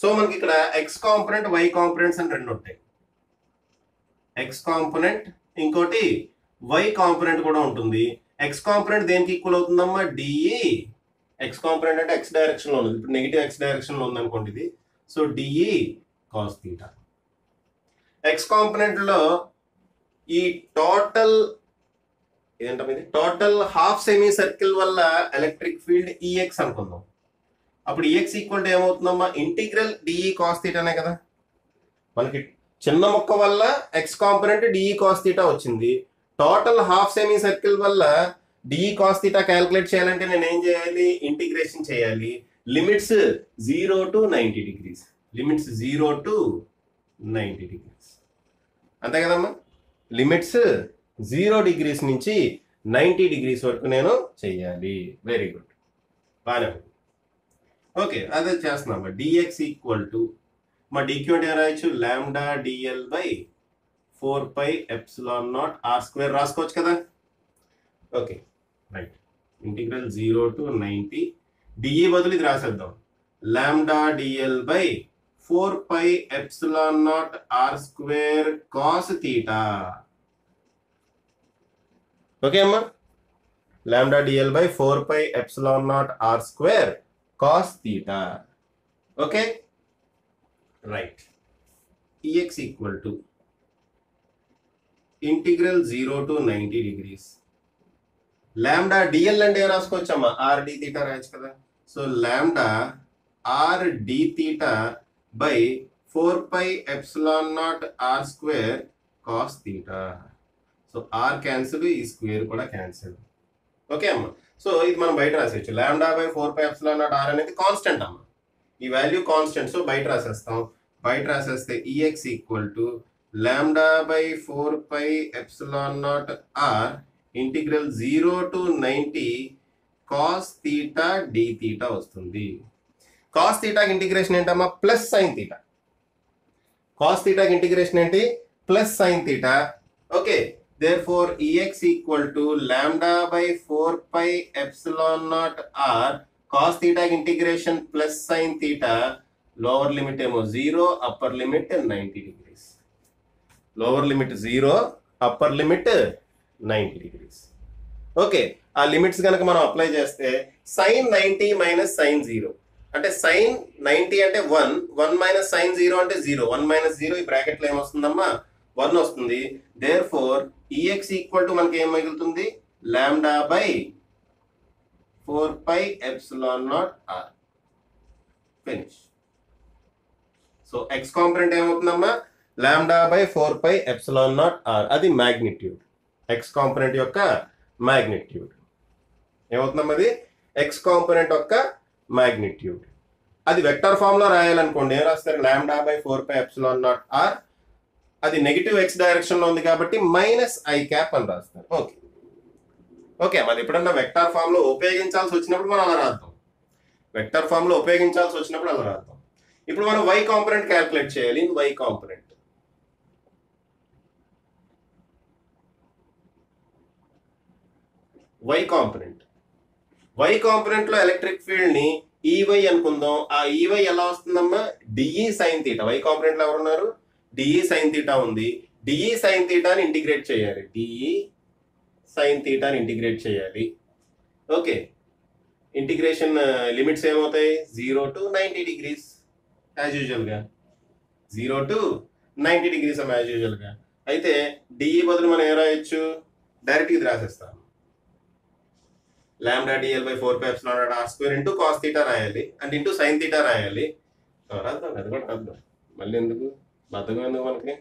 సో మనకి ఇక్కడ ఎక్స్ కాంపోనెంట్, వై కాంపోనెంట్స్ అని రెండు ఉంటాయి. ఎక్స్ కాంపోనెంట్, ఇంకోటి వై కాంపోనెంట్ కూడా ఉంటుంది. ఎక్స్ కాంపోనెంట్ దేనికి ఈక్వల్ అవుతుందమ్మా, డిఈ. ఎక్స్ కాంపోనెంట్ అంటే ఎక్స్ డైరెక్షన్ లో ఉంది, ఇప్పుడు నెగిటివ్ ఎక్స్ డైరెక్షన్ లో ఉంది అనుకోండి ఇది. So DE cos theta. X component లో ఈ టోటల్ ఏంటమ్మా, ఇది టోటల్ హాఫ్ సెమీ సర్కిల్ వల్ల ఎలక్ట్రిక్ ఫీల్డ్ ఈఎక్స్ అనుకుందాం. అప్పుడు ఈఎక్స్ ఈక్వల్ టు ఏమవుతుందమ్మా, ఇంటిగ్రల్ డిఈ కాస్ తీటానే కదా. మనకి చిన్న మొక్క వల్ల X component DE cos theta వచ్చింది. టోటల్ హాఫ్ సెమీ సర్కిల్ వల్ల డిఈ కాస్ తీటా క్యాలిక్యులేట్ చేయాలంటే నేను ఏం చేయాలి, ఇంటిగ్రేషన్ చేయాలి. Limits 0 to 90 degrees, limits 0 to 90 degrees, అంతే కదమ్మా. లిమిట్స్ 0 degrees నుంచి 90 degrees వరకు నేను చెయ్యాలి. వెరీ గుడ్, బాగానే ఉంది. ఓకే, అదే చేస్తున్నామా. డిఎక్స్ ఈక్వల్ టు మా డిక్యూ అంటే రాయొచ్చు, లాంబ్డా డిఎల్ బై 4πε0r² రాసుకోవచ్చు కదా. Okay right, integral 0 to 90, dE బదులు ఇది రాసేద్దాం, lambda DL by 4πε0r² cos theta. Okay అమ్మా, lambda DL by 4πε0r² cos theta. Okay right. Ex equal to integral 0 to 90 degrees lambda dl అంటే ఏం రాసుకోవచ్చమ్మా, r D theta రాయొచ్చు కదా. So lambda r D theta by 4πε0 r square cos theta. So r cancel, ఈ square కూడా cancel. Okay అమ్మా. So ఇది మనం బయట రాసేయచ్చు. లాంబ్డా బై 4πε0 ఆర్ అనేది కాన్స్టెంట్ అమ్మా, ఈ వాల్యూ కాన్స్టెంట్. సో బయట రాసేస్తాం. బయట రాసేస్తే Ex equal to lambda by 4πε0 r integral 0 to 90 cos theta D theta వస్తుంది. కాస్ తీటాకి ఇంటిగ్రేషన్ ఏంటమ్మా, ప్లస్ సైన్ తీటా. కాస్ తీటాకి ఇంటిగ్రేషన్ ఏంటి, plus sine theta. Okay, therefore ex equal to lambda by 4πε0 R cos తీటాకి integration plus sine theta. Lower limit ఏమో 0, upper limit 90 degrees. Lower limit 0, upper limit 90 degrees. Okay, ఆ limits కనుక మనం apply చేస్తే sign 90 minus sign 0 అంటే sine 90 అంటే 1, 1 minus sign 0 అంటే 0, 1 minus 0 ఈ బ్రాకెట్లో ఏమొస్తుందమ్మా, 1 వస్తుంది. Therefore Ex equal to మనకి ఏం మిగులుతుంది, lambda by 4πε0 r. Finish. So x component ఏమవుతుందమ్మా, లాంబ్డా బై 4πε0 ఆర్. అది మ్యాగ్నిట్యూడ్, ఎక్స్ కాంపొనెంట్ యొక్క మ్యాగ్నిట్యూడ్ ఏమవుతుందమ్మా, అది ఎక్స్ కాంపొనెంట్ యొక్క మ్యాగ్నిట్యూడ్. అది వెక్టర్ ఫామ్ లో రాయాలనుకోండి ఏం రాస్తారు, లాంబ్డా బై 4πε0 ఆర్. అది నెగిటివ్ ఎక్స్ డైరెక్షన్ లో ఉంది కాబట్టి మైనస్ ఐ క్యాప్ అని రాస్తారు. ఓకే ఓకే, మరి ఎప్పుడన్నా వెక్టర్ ఫామ్ లో ఉపయోగించాల్సి వచ్చినప్పుడు మనం అలా రాద్దాం. వెక్టర్ ఫామ్ లో ఉపయోగించాల్సి వచ్చినప్పుడు అలా రాద్దాం. ఇప్పుడు మనం వై కాంపొనెంట్ క్యాల్కులేట్ చేయాలి. Y component Y component Y component లో ఎలక్ట్రిక్ ఫీల్డ్ ని ఈవై అనుకుందాం. ఆ ఈవై ఎలా వస్తుందమ్మా, DE sine theta. Y component లో ఎవరున్నారు, డిఈ సైన్ తీటా ఉంది. డిఈ సైన్ తీటాని ఇంటిగ్రేట్ చేయాలి. డిఈ సైన్ తీటాని ఇంటిగ్రేట్ చేయాలి. ఓకే, ఇంటిగ్రేషన్ లిమిట్స్ ఏమవుతాయి, 0 to 90 డిగ్రీస్ యాజ్ యూజువల్ గా, 0 to 90 డిగ్రీస్ అమ్మ యాజ్ యూజువల్ గా. అయితే డిఈ బదులు మనం ఏం రాయొచ్చు, డైరెక్ట్ ఇది రాసేస్తాం. Lambda DL by 4πε0 r square into cos theta రాయాలి, అంటే ఇంటూ సైన్ తీటా రాయాలి. రాద్దాం, అది కూడా రాద్దాం. మళ్ళీ ఎందుకు బద్దగా ఎందుకు మనకి.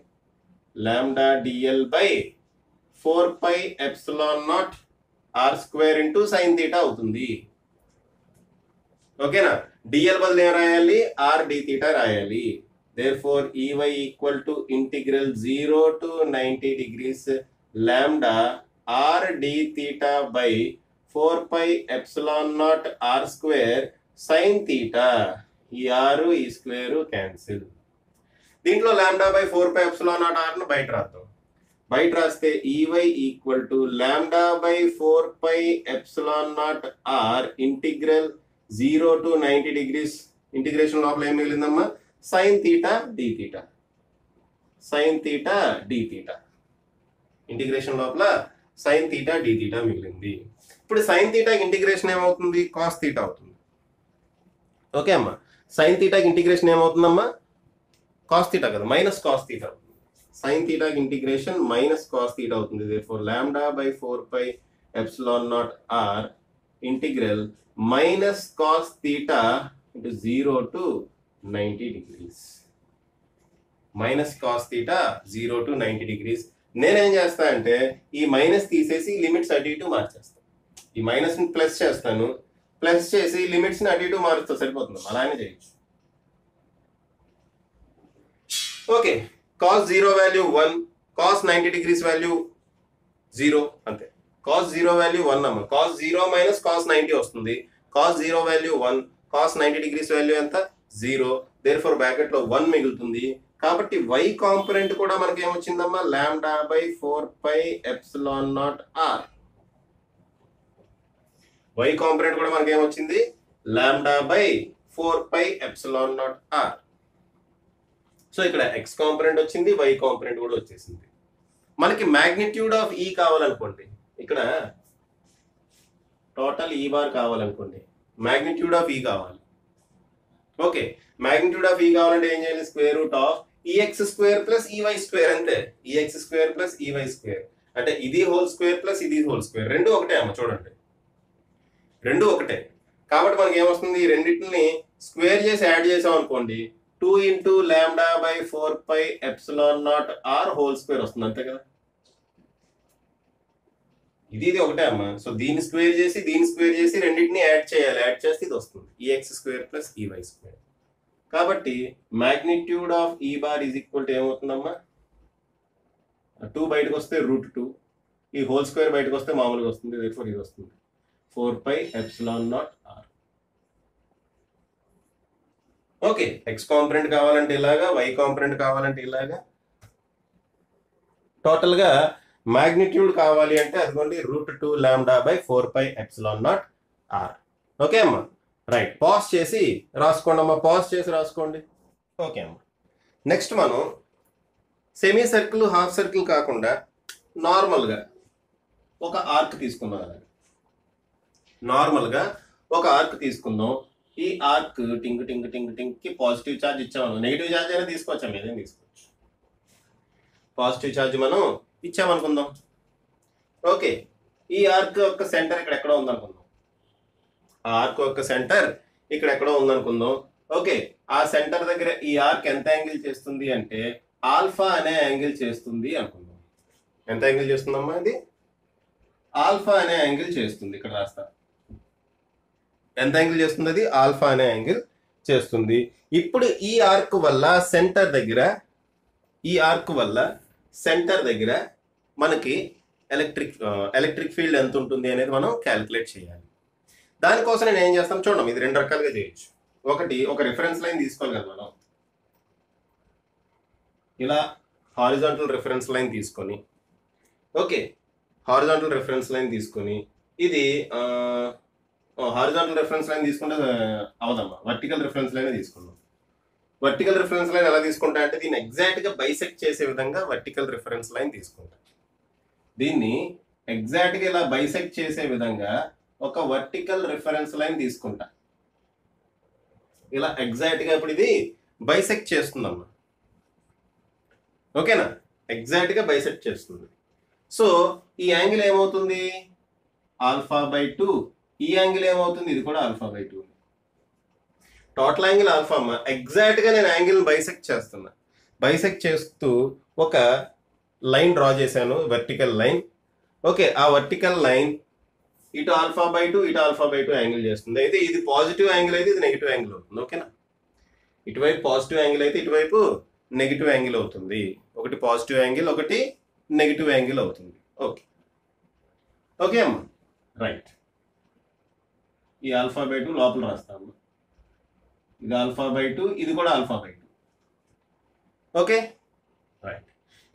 Lambda DL by 4πε0 r square into sine theta అవుతుంది. ఓకేనా, డిఎల్ బదులు ఏం రాయాలి, ఆర్ డి తీటా రాయాలి. Therefore Ey equal to integral 0 to 90 degrees lambda r D theta by 4πε0 r square sine theta. ఈ ఆరు ఈ స్క్వేర్ క్యాన్సిల్. దీంట్లో lambda by 4πε0 r ను బయట రాద్దాం. బయట రాస్తే Ey equal to lambda by 4πε0 r integral 0 to 90 degrees. Integration లోపల ఏం మిగిలిందమ్మా, sine theta D theta. Sine theta D theta integration లోపల సైన్ తీటా డి తీటా మిగిలింది. ఇప్పుడు సైన్ తీటాకి ఇంటిగ్రేషన్ ఏమవుతుంది, కాస్ తీటా అవుతుంది. ఓకే అమ్మా, సైన్ తీటాకి ఇంటిగ్రేషన్ ఏమవుతుందమ్మా, కాస్ తీటా కదా, మైనస్ కాస్ తీటా అవుతుంది. సైన్ తీటాకి ఇంటిగ్రేషన్ మైనస్ కాస్ తీటా అవుతుంది. Therefore lambda by 4πε0 r integral minus cos theta into 0 to 90 degrees. Minus cos theta 0 to 90 degrees. నేనేం చేస్తా అంటే ఈ మైనస్ తీసేసి లిమిట్స్ అటు ఇటు మార్చేస్తాను. ఈ మైనస్ ని ప్లస్ చేస్తాను, ప్లస్ చేసి లిమిట్స్ ని అటు ఇటు మారుస్తా, సరిపోతుంది. అలానే చేయొచ్చు. Okay, cos 0 value 1, cos 90 degrees value 0 అంతే. కాస్ 0 వాల్యూ 1 అమ్మ, కాస్ 0 మైనస్ కాస్ 90 వస్తుంది. Cos 0 value 1, cos 90 degrees value ఎంత, 0. దేర్ఫోర్ బ్రాకెట్ లో 1 మిగులుతుంది. కాబట్టి వై కాంపొనెంట్ కూడా మనకి ఏమొచ్చిందమ్మా, lambda by 4πε0 r. Y component కూడా మనకి ఏమొచ్చింది, లాంబ్డా బై 4πε0 ఆర్. సో ఇక్కడ ఎక్స్ కాంపొనెంట్ వచ్చింది, వై కాంపొనెంట్ కూడా వచ్చేసింది. మనకి మ్యాగ్నిట్యూడ్ ఆఫ్ ఈ కావాలనుకోండి, ఇక్కడ టోటల్ ఈ బార్ కావాలనుకోండి, మ్యాగ్నిట్యూడ్ ఆఫ్ ఈ కావాలి. ఓకే, మ్యాగ్నిట్యూడ్ ఆఫ్ ఈ కావాలంటే ఏం చేయాలి, square root of Ex square plus Ey square అంతే. Ex square plus Ey square అంటే ఇది హోల్ స్క్వేర్ ప్లస్ ఇది హోల్ స్క్వేర్ రెండు ఒకటే అమ్మ, చూడండి రెండు ఒకటే. కాబట్టి మనకి ఏమొస్తుంది, ఈ రెండింటిని స్క్వేర్ చేసి యాడ్ చేసాం అనుకోండి, 2 into lambda by 4πε0r whole square వస్తుంది, అంతే కదా. ఇది ఒకటే అమ్మా. సో దీన్ని స్క్వేర్ చేసి రెండింటిని యాడ్ చేయాలి, యాడ్ చేస్తే ఇది వస్తుంది EX square plus Ey square. కాబట్టి మ్యాగ్నిట్యూడ్ ఆఫ్ ఈ బార్ ఈజ్ ఈక్వల్ టు ఏమవుతుందమ్మా, 2 బయటకు వస్తే √2, ఈ హోల్ స్క్వేర్ బయటకు వస్తే మామూలుగా వస్తుంది, therefore ఇది వస్తుంది 4πε0r. ఓకే, ఎక్స్ కాంపొనెంట్ కావాలంటే ఇలాగా, వై కాంపొనెంట్ కావాలంటే ఇలాగా, టోటల్ గా మ్యాగ్నిట్యూడ్ కావాలి అంటే అదిగోండి √2 లాంబ్డా బై 4πε0r. ఓకే అమ్మా, రైట్. పాజ్ చేసి రాసుకోండి అమ్మా, పాజ్ చేసి రాసుకోండి. ఓకే అమ్మా, నెక్స్ట్ మనం సెమీ సర్కిల్ హాఫ్ సర్కిల్ కాకుండా నార్మల్గా ఒక ఆర్క్ తీసుకుందాం. అలాగే నార్మల్గా ఒక ఆర్క్ తీసుకుందాం. ఈ ఆర్క్ టింగ్ టింగ్ టింగ్ టింగ్ కి పాజిటివ్ ఛార్జ్ ఇచ్చామను, నెగిటివ్ ఛార్జ్ అయినా తీసుకోవచ్చా, ఏదైనా తీసుకోవచ్చు. పాజిటివ్ ఛార్జ్ మనం ఇచ్చామనుకుందాం. ఓకే, ఈ ఆర్క్ యొక్క సెంటర్ ఇక్కడ ఎక్కడో ఉందనుకుందాం. ఆ ఆర్క్ యొక్క సెంటర్ ఇక్కడ ఎక్కడో ఉందనుకుందాం. ఓకే, ఆ సెంటర్ దగ్గర ఈ ఆర్క్ ఎంత యాంగిల్ చేస్తుంది అంటే ఆల్ఫా అనే యాంగిల్ చేస్తుంది అనుకుందాం. ఎంత యాంగిల్ చేస్తుందమ్మా ఇది, ఆల్ఫా అనే యాంగిల్ చేస్తుంది. ఇక్కడ రాస్తా, ఎంత యాంగిల్ చేస్తుంది అది, ఆల్ఫా అనే యాంగిల్ చేస్తుంది. ఇప్పుడు ఈ ఆర్క్ వల్ల సెంటర్ దగ్గర, ఈ ఆర్క్ వల్ల సెంటర్ దగ్గర మనకి ఎలక్ట్రిక్ ఫీల్డ్ ఎంత ఉంటుంది అనేది మనం క్యాలిక్యులేట్ చేయాలి. దానికోసం నేను ఏం చేస్తాను చూడండి, ఇది రెండు రకాలుగా చేయొచ్చు. ఒకటి, ఒక రిఫరెన్స్ లైన్ తీసుకోవాలి కదా మనం, ఇలా హారిజాంటల్ రిఫరెన్స్ లైన్ తీసుకొని, ఓకే హారిజాంటల్ రిఫరెన్స్ లైన్ తీసుకొని, ఇది హారిజాంటల్ రిఫరెన్స్ లైన్ తీసుకుంటే అవదమ్మా, వర్టికల్ రిఫరెన్స్ లైన్ తీసుకుందాం. వర్టికల్ రిఫరెన్స్ లైన్ ఎలా తీసుకుంటా అంటే దీన్ని ఎగ్జాక్ట్ గా బైసెక్ట్ చేసే విధంగా వర్టికల్ రిఫరెన్స్ లైన్ తీసుకుంటా. దీన్ని ఎగ్జాక్ట్ గా ఇలా బైసెక్ట్ చేసే విధంగా ఒక వర్టికల్ రిఫరెన్స్ లైన్ తీసుకుంటా. ఇలా ఎగ్జాక్ట్ గా ఇప్పుడు ఇది బైసెక్ట్ చేస్తుందమ్మా, ఓకేనా, ఎగ్జాక్ట్ గా బైసెక్ట్ చేస్తుంది. సో ఈ యాంగిల్ ఏమవుతుంది, α/2. ఈ యాంగిల్ ఏమవుతుంది, ఇది కూడా α/2. టోటల్ యాంగిల్ ఆల్ఫా అమ్మా. ఎగ్జాక్ట్ గా నేను యాంగిల్ బైసెక్ట్ చేస్తున్నా. బైసెక్ట్ చేస్తూ ఒక లైన్ డ్రా చేశాను, వర్టికల్ లైన్. ఓకే, ఆ వర్టికల్ లైన్ ఇటు α/2 ఇటు α/2 యాంగిల్ చేస్తుంది. అయితే ఇది పాజిటివ్ యాంగిల్ అయితే ఇది నెగిటివ్ యాంగిల్ అవుతుంది. ఓకేనా, ఇటువైపు పాజిటివ్ యాంగిల్ అయితే ఇటువైపు నెగిటివ్ యాంగిల్ అవుతుంది. ఒకటి పాజిటివ్ యాంగిల్, ఒకటి నెగిటివ్ యాంగిల్ అవుతుంది. ఓకే ఓకే అమ్మా, రైట్. ఈ α/2 లోపల రాస్తాము, ఇది α/2, ఇది కూడా α/2. Okay right.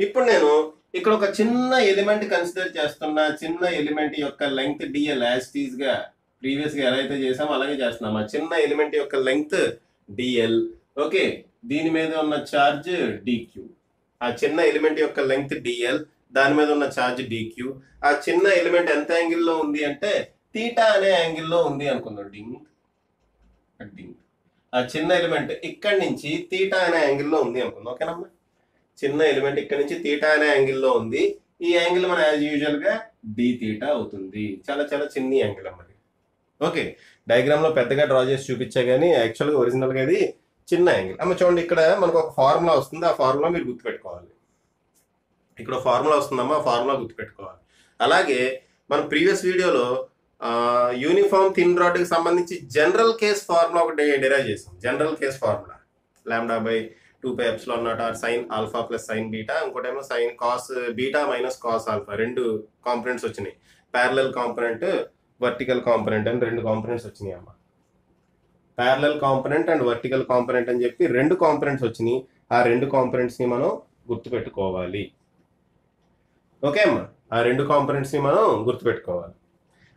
ఇప్పుడు నేను ఇక్కడ ఒక చిన్న ఎలిమెంట్ కన్సిడర్ చేస్తున్నా. చిన్న ఎలిమెంట్ యొక్క లెంగ్త్ డిఎల్, యాజ్ టీజ్ గా ప్రీవియస్ గా ఎలా అయితే చేసామో అలాగే చేస్తున్నాం. ఆ చిన్న ఎలిమెంట్ యొక్క లెంగ్త్ డిఎల్. ఓకే, దీని మీద ఉన్న ఛార్జ్ డిక్యూ. ఆ చిన్న ఎలిమెంట్ యొక్క లెంగ్త్ డిఎల్, దాని మీద ఉన్న ఛార్జ్ డిక్యూ. ఆ చిన్న ఎలిమెంట్ ఎంత యాంగిల్లో ఉంది అంటే తీటా అనే యాంగిల్లో ఉంది అనుకుందాం. డింగ్ డింగ్. ఆ చిన్న ఎలిమెంట్ ఇక్కడి నుంచి తీటా అనే యాంగిల్లో ఉంది అనుకుందాం. ఓకేనమ్మా, చిన్న ఎలిమెంట్ ఇక్కడ నుంచి తీటా అనే యాంగిల్లో ఉంది. ఈ యాంగిల్ మన యాజ్ యూజువల్ గా డి తీటా అవుతుంది. చాలా చాలా చిన్న యాంగిల్ అమ్మది. ఓకే, డయాగ్రామ్ లో పెద్దగా డ్రా చేసి చూపించా కానీ యాక్చువల్ గా ఒరిజినల్ గా ఇది చిన్న యాంగిల్. అమ్మ చూడండి, ఇక్కడ మనకు ఒక ఫార్ములా వస్తుంది. ఆ ఫార్ములా మీరు గుర్తుపెట్టుకోవాలి. ఇక్కడ ఫార్ములా వస్తుందమ్మా, ఆ ఫార్ములా గుర్తుపెట్టుకోవాలి. అలాగే మన ప్రీవియస్ వీడియోలో యూనిఫామ్ థిన్ రాడ్ కి సంబంధించి జనరల్ కేస్ ఫార్ములా ఒకటి డిరైవ్ చేసాం. General case formula λ/2πε0r sin alpha plus sine beta, ఇంకోటేమో sine cos beta minus cos alpha. రెండు కాంపోనెంట్స్ వచ్చినాయి, ప్యారలల్ కాంపోనెంట్, వర్టికల్ కాంపోనెంట్ అని రెండు కాంపోనెంట్స్ వచ్చినాయి అమ్మా. Parallel component and vertical component అని చెప్పి రెండు కాంపోనెంట్స్ వచ్చినాయి. ఆ రెండు కాంపోనెంట్స్ ని మనం గుర్తుపెట్టుకోవాలి. ఓకే అమ్మా, ఆ రెండు కాంపోనెంట్స్ ని మనం గుర్తుపెట్టుకోవాలి.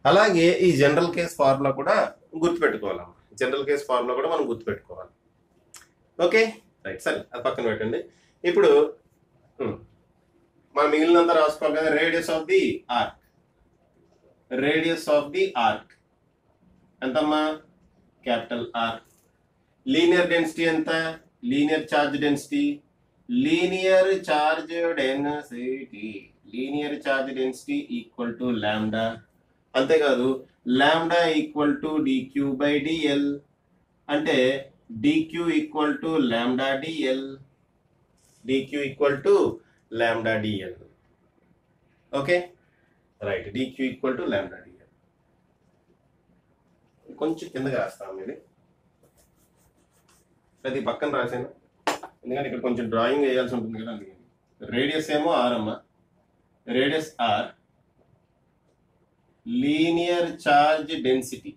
అలాగే ఈ జనరల్ కేస్ ఫార్ములా కూడా గుర్తుపెట్టుకోవాలమ్మా. జనరల్ కేస్ ఫార్ములా కూడా మనం గుర్తుపెట్టుకోవాలి. ఓకే రైట్, సరే అది పక్కన పెట్టండి. ఇప్పుడు మనం మిగిలినంత రాసుకోవాలి కదా. Radius of the arc, radius of the arc ఎంతమ్మా, క్యాపిటల్ ఆర్. లీనియర్ డెన్సిటీ ఎంత, linear charge density, linear charge density, linear charge density equal to lambda, అంతేకాదు lambda equal to DQ by DL, అంటే DQ equal to lambda dl, dq equal to lambda DL. Okay right, dq equal to lambda dl. కొంచెం కిందకి రాస్తాం, ఇది ప్రతి పక్కన రాసాను ఎందుకంటే ఇక్కడ కొంచెం డ్రాయింగ్ వేయాల్సి ఉంటుంది కదా, అందుకని. రేడియస్ ఏమో ఆర్ అమ్మ, radius R, linear charge density,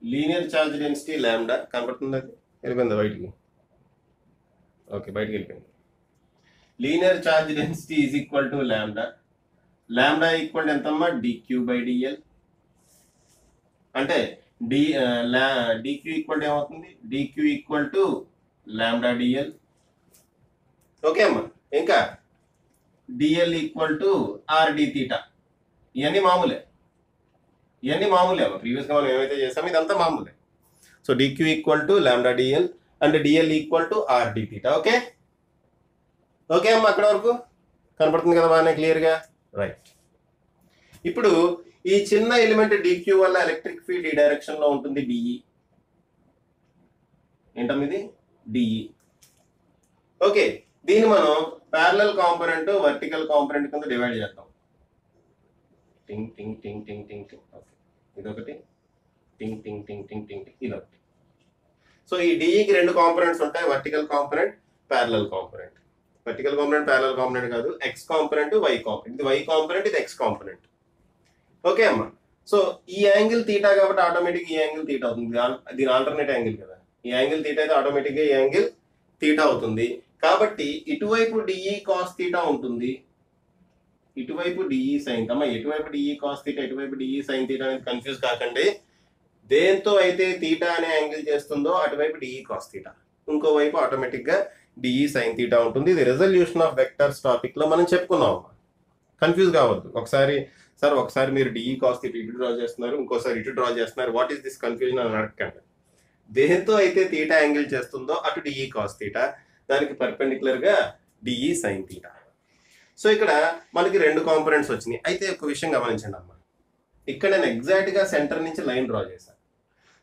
linear charge density lambda కనపడుతుంది, అది వెళ్ళిపోయింది బయటికి. ఓకే బయటికి వెళ్ళిపోయింది. Linear charge density is equal to lambda, lambda equal ఎంతమ్మా డిక్యూ బై డిఎల్, అంటే డిక్యూ ఈక్వల్ ఏమవుతుంది, DQ equal to lambda DL. Okay అమ్మా, ఇంకా DL equal to R D theta. ఇవన్నీ మామూలే, ఇవన్నీ మామూలే అమ్మా, ప్రీవియస్గా మనం ఏమైతే చేసామో ఇదంతా మామూలే. So DQ equal to lambda DL and DL equal to R D theta. Okay okay అమ్మా, అక్కడ వరకు కనపడుతుంది కదా బాగానే క్లియర్గా, రైట్. ఇప్పుడు ఈ చిన్న ఎలిమెంట్ డిక్యూ వల్ల ఎలక్ట్రిక్ ఫీల్డ్ ఈ డైరెక్షన్ లో ఉంటుంది, డిఈ. ఏంటమ్మా ఇది, డిఈ. ఓకే, దీన్ని మనం ప్యారలల్ కాంపోనెంట్ వర్టికల్ కాంపోనెంట్ కింద డివైడ్ చేద్దాం. టింగ్ టింగ్ టింగ్ టింగ్ టింగ్ టింగ్. ఓకే, ఇదొకటి, టింగ్ టింగ్ టింగ్ టింగ్ టింగ్ టింగ్, ఇదొకటి. సో ఈ డిఈకి రెండు కాంపోనెంట్స్ ఉంటాయి, vertical component, parallel component. Vertical component parallel component కాదు, ఎక్స్ కాంపోనెంట్, వై కాంపోనెంట్. ఇది వై కాంపోనెంట్, ఇది ఎక్స్ కాంపోనెంట్. ఓకే అమ్మా, సో ఈ యాంగిల్ తీటా కాబట్టి ఆటోమేటిక్ ఈ యాంగిల్ తీటా అవుతుంది, దీని ఆల్టర్నేట్ యాంగిల్ కదా. ఈ యాంగిల్ తీటా అయితే ఆటోమేటిక్గా ఈ యాంగిల్ తీటా అవుతుంది. కాబట్టి ఇటువైపు డిఈ కాస్ తీటా ఉంటుంది, ఇటువైపు డిఈ సైన్. అమ్మా ఎటువైపు డిఈ కాస్ తీటా, ఇటువైపు డిఈ సైన్ తీటా అనేది కన్ఫ్యూజ్ కాకండి. దేంతో అయితే తీటా అనే యాంగిల్ చేస్తుందో అటువైపు డిఈ కాస్ తీటా, ఇంకోవైపు ఆటోమేటిక్గా డిఈ సైన్ తీటా ఉంటుంది. ఇది రిజల్యూషన్ ఆఫ్ వెక్టర్స్ టాపిక్ లో మనం చెప్పుకున్నాం. కన్ఫ్యూజ్ కావద్దు. ఒకసారి మీరు డిఈ కాస్ తీటా ఇటు డ్రా చేస్తున్నారు, ఇంకోసారి ఇటు డ్రా చేస్తున్నారు, వాట్ ఈస్ దిస్ కన్ఫ్యూజన్ అని అడగండి. దేంతో అయితే తీటా యాంగిల్ చేస్తుందో అటు డిఈ కాస్ తీటా, దానికి పర్పెండిక్యులర్ గా డిఈ సైన్ తీటా. సో ఇక్కడ మనకి రెండు కాంపోనెంట్స్ వచ్చినాయి. అయితే ఒక విషయం గమనించండి అమ్మా, ఇక్కడ నేను ఎగ్జాక్ట్ గా సెంటర్ నుంచి లైన్ డ్రా చేశాను.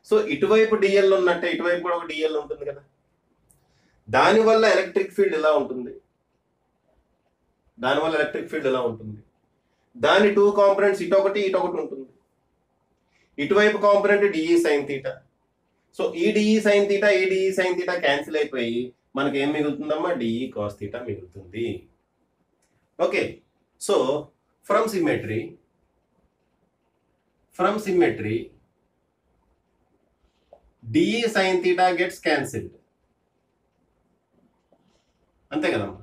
సో ఇటువైపు డిఎల్ ఉన్నట్టే ఇటువైపు కూడా ఒక డిఎల్ ఉంటుంది కదా, దానివల్ల ఎలక్ట్రిక్ ఫీల్డ్ ఎలా ఉంటుంది, దానివల్ల ఎలక్ట్రిక్ ఫీల్డ్ ఎలా ఉంటుంది. దాని టూ కాంపోనెంట్స్ ఇటొకటి ఇటొకటి ఉంటుంది. ఇటువైపు component dE sine theta. So ఈ డిఈ సైన్ తీటా ఈ డిఈ సైన్ తీటా క్యాన్సిల్ అయిపోయి మనకి ఏం మిగులుతుందమ్మా, డిఈ కాస్ తీటా మిగులుతుంది. Okay, so from symmetry dE sine theta gets cancelled, అంతే కదమ్మా.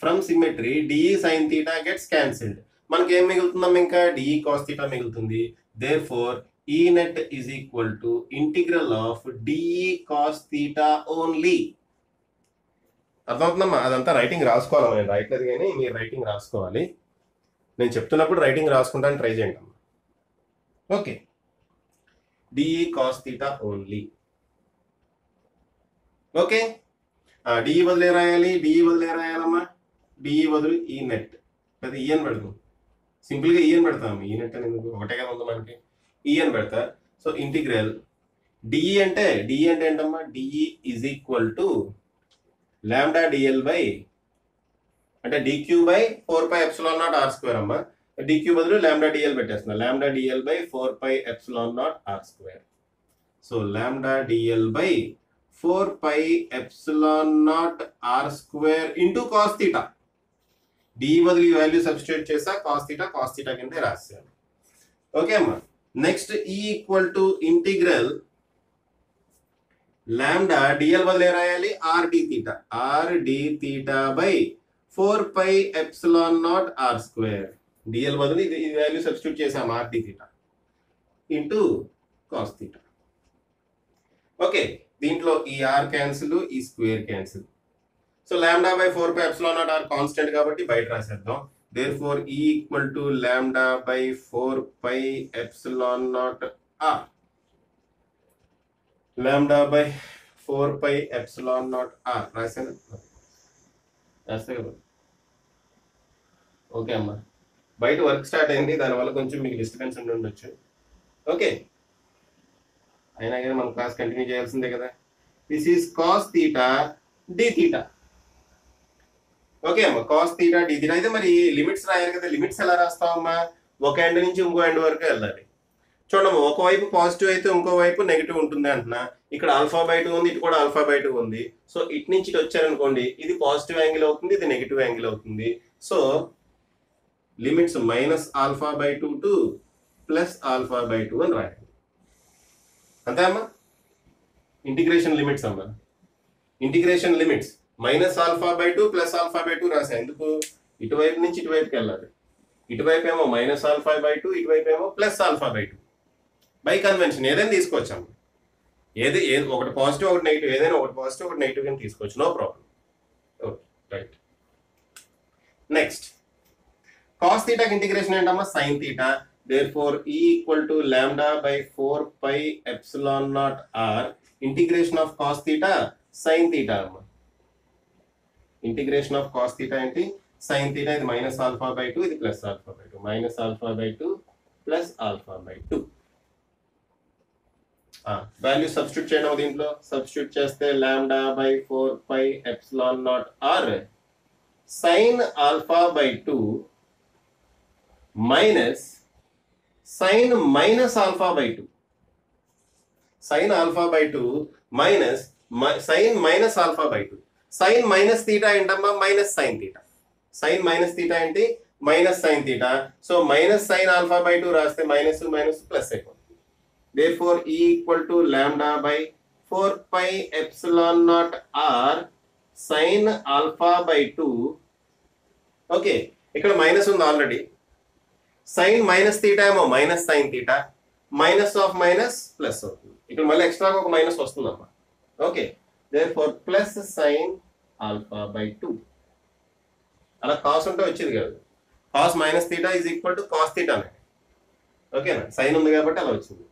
From symmetry dE sine theta gets cancelled, మనకి ఏం మిగులుతుందమ్మా, ఇంకా డిఈ కాస్ తీటా మిగులుతుంది. Therefore E net is equal to integral of dE cos theta only. అర్థమవుతుందమ్మా, అదంతా writing రాసుకోవాలి, నేను రాయట్లేదు కానీ మీరు రైటింగ్ రాసుకోవాలి. నేను చెప్తున్నప్పుడు రైటింగ్ రాసుకుంటాను, ట్రై చేయండి అమ్మా. Okay, DE cos theta only. Okay, DE బదులు రాయాలమ్మా, డిఈ బదులు ఈ నెట్, లేదా ఈఎన్ పెడతాం, సింపుల్గా ఈఎన్ పెడతాము. ఈ నెట్ అనేది ఒకటే కదా ఉంది మనకి, ఈఎన్ పెడతా. సో ఇంటిగ్రల్ డిఈ అంటే ఏంటమ్మా, dE is equal to lambda DL by, అంటే డిక్యూ బై 4πε0r² అమ్మా. డిక్యూ బదులు లాంబ్డా డిఎల్ పెట్టేస్తున్నా, lambda DL by 4πε0r². So lambda DL by 4πε0r² into cos theta. DE బదులు ఈ వాల్యూ సబ్స్టిట్యూట్ చేసా, cos theta కింద రాశాను. ఓకే అమ్మా, next E equal to integral lambda dl బదులు ఏ రాయాలి, r D theta by 4πε0r². Dl బదులు ఇది వాల్యూ సబ్స్టిట్యూట్ చేసాం, r D theta into cos theta. Okay, దీంట్లో ఈ ఆర్ క్యాన్సిల్, ఈ square cancel. So lambda by 4πε0r constant కాబట్టి బయట రాసేద్దాం. Therefore E equal to lambda by 4πε0r, lambda by 4πε0r రాశాను, రాస్తే కదా. ఓకే అమ్మా, బయట వర్క్ స్టార్ట్ అయింది, దానివల్ల కొంచెం మీకు డిస్టర్బెన్స్ ఉండి ఉండొచ్చు. ఓకే, అయినా కానీ మనం క్లాస్ కంటిన్యూ చేయాల్సిందే కదా. This is cos theta D theta. Okay అమ్మా, కాస్ థీటా డి థీటా. అయితే మరి లిమిట్స్ రాయాలి కదా, లిమిట్స్ ఎలా రాస్తావమ్మా? ఒక ఎండ్ నుంచి ఇంకో ఎండ్ వరకు వెళ్ళాలి. చూడమ్మా, ఒకవైపు పాజిటివ్ అయితే ఇంకో వైపు నెగిటివ్ ఉంటుంది అంటున్నా. ఇక్కడ ఆల్ఫా బై 2 ఉంది, ఇటు కూడా ఆల్ఫా బై 2 ఉంది. సో ఇటు నుంచి ఇటు వచ్చారనుకోండి, ఇది పాజిటివ్ యాంగిల్ అవుతుంది, ఇది నెగిటివ్ యాంగిల్ అవుతుంది. So limits minus alpha by 2 to plus alpha by 2 అని రాయాలి. అంతే అమ్మా, ఇంటిగ్రేషన్ లిమిట్స్ అమ్మా. Integration limits minus alpha by 2 plus alpha by 2 రాసా. ఎందుకు? ఇటువైపు నుంచి ఇటువైపుకి వెళ్ళాలి. ఇటువైపు ఏమో మైనస్ ఆల్ఫా బై 2, ఇటువైపు ఏమో plus alpha by 2. By convention ఏదైనా తీసుకోవచ్చాము. ఏది ఒకటి పాజిటివ్ ఒకటి నెగిటివ్, ఏదైనా ఒకటి పాజిటివ్ ఒకటి నెగిటివ్ కానీ తీసుకోవచ్చు, no problem. Okay right. Next cos థీటాకి ఇంటిగ్రేషన్ ఏంటమ్మా? Sine theta. Therefore E equal to lambda by 4 pi epsilon naught r integration of cos theta sine theta అమ్మా. ఇంటిగ్రేషన్ ఆఫ్ కాస్ థీటా ఏంటి? Sine theta. ఇది minus alpha by 2, ఇది plus alpha by 2. Minus alpha by 2 plus alpha by 2. Value substitute చేయడం దీంట్లో. Substitute చేస్తే lambda by 4 pi epsilon naught are sine alpha by 2 minus sine minus alpha by 2. Sine alpha by 2 minus sine minus alpha by 2. Sine minus theta ఏంటమ్మా? Minus sine theta. Sine minus theta ఏంటి? Minus sine theta. So minus sine alpha by 2 రాస్తే minus minus plus అయిపోతుంది. Therefore E equal to lambda by 4 pi epsilon naught r sin alpha by 2. Okay, ఇక్కడ minus ఉంది already. Sine minus theta ఏమో minus sine theta, minus of minus plus అవుతుంది. ఇక్కడ మళ్ళీ ఎక్స్ట్రాగా ఒక మైనస్ వస్తుందమ్మా. Okay, therefore plus sine alpha by 2. అలా కాస్ ఉంటే వచ్చేది కాదు. Cos minus theta is equal to cos థీటానే. ఓకేనా, సైన్ ఉంది కాబట్టి అలా వచ్చింది.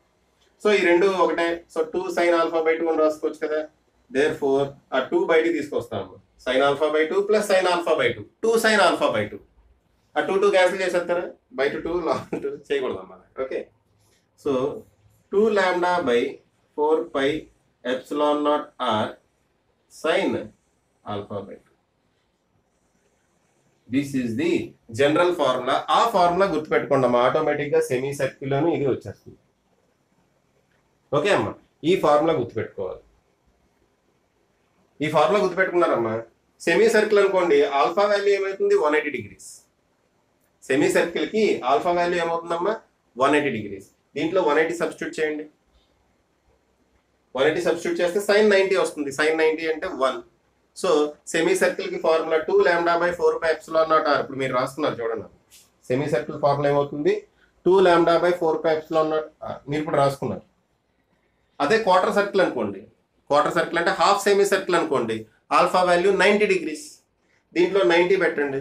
సో ఈ రెండు ఒకటే. సో 2 సైన్ ఆల్ఫా బై 2 అని రాసుకోవచ్చు కదా. దేర్ ఫోర్ ఆ 2 బయటికి తీసుకొస్తాము. Sine alpha by 2 plus sine alpha by 2, 2 sine alpha by 2. ఆ 2 క్యాన్సిల్ చేసేస్తారా? బయట 2 2 చేయకూడదమ్మా. Okay, so 2 lambda by 4 pi epsilon naught are sine alpha by 2. This is the general formula. ఆ ఫార్ములా గుర్తుపెట్టుకోండి అమ్మా, ఆటోమేటిక్గా సెమీ సర్కిల్లోనే ఇది వచ్చేస్తుంది. ఓకే అమ్మా, ఈ ఫార్ములా గుర్తుపెట్టుకోవాలి. ఈ ఫార్ములా గుర్తుపెట్టుకున్నారమ్మా. సెమీ సర్కిల్ అనుకోండి, ఆల్ఫా వాల్యూ ఏమవుతుంది? 180 డిగ్రీస్. సెమీ సర్కిల్ కి ఆల్ఫా వాల్యూ ఏమవుతుందమ్మా? 180 డిగ్రీస్. దీంట్లో 180 సబ్స్టిట్యూట్ చేయండి. 180 సబ్స్టిట్యూట్ చేస్తే సైన్ 90 వస్తుంది. సైన్ 90 అంటే 1. సో సెమీ సర్కిల్ కి formula 2 lambda by 4 pi epsilon naught R. ఇప్పుడు మీరు రాస్తున్నారు చూడండి, సెమీ సర్కిల్ ఫార్ములా ఏమవుతుంది? 2 lambda by 4 pi epsilon naught R. మీరు ఇప్పుడు రాసుకున్నారు. అదే క్వార్టర్ సర్కిల్ అనుకోండి, క్వార్టర్ సర్కిల్ అంటే హాఫ్ సెమీ సర్కిల్ అనుకోండి, ఆల్ఫా వాల్యూ 90 డిగ్రీస్. దీంట్లో 90 పెట్టండి,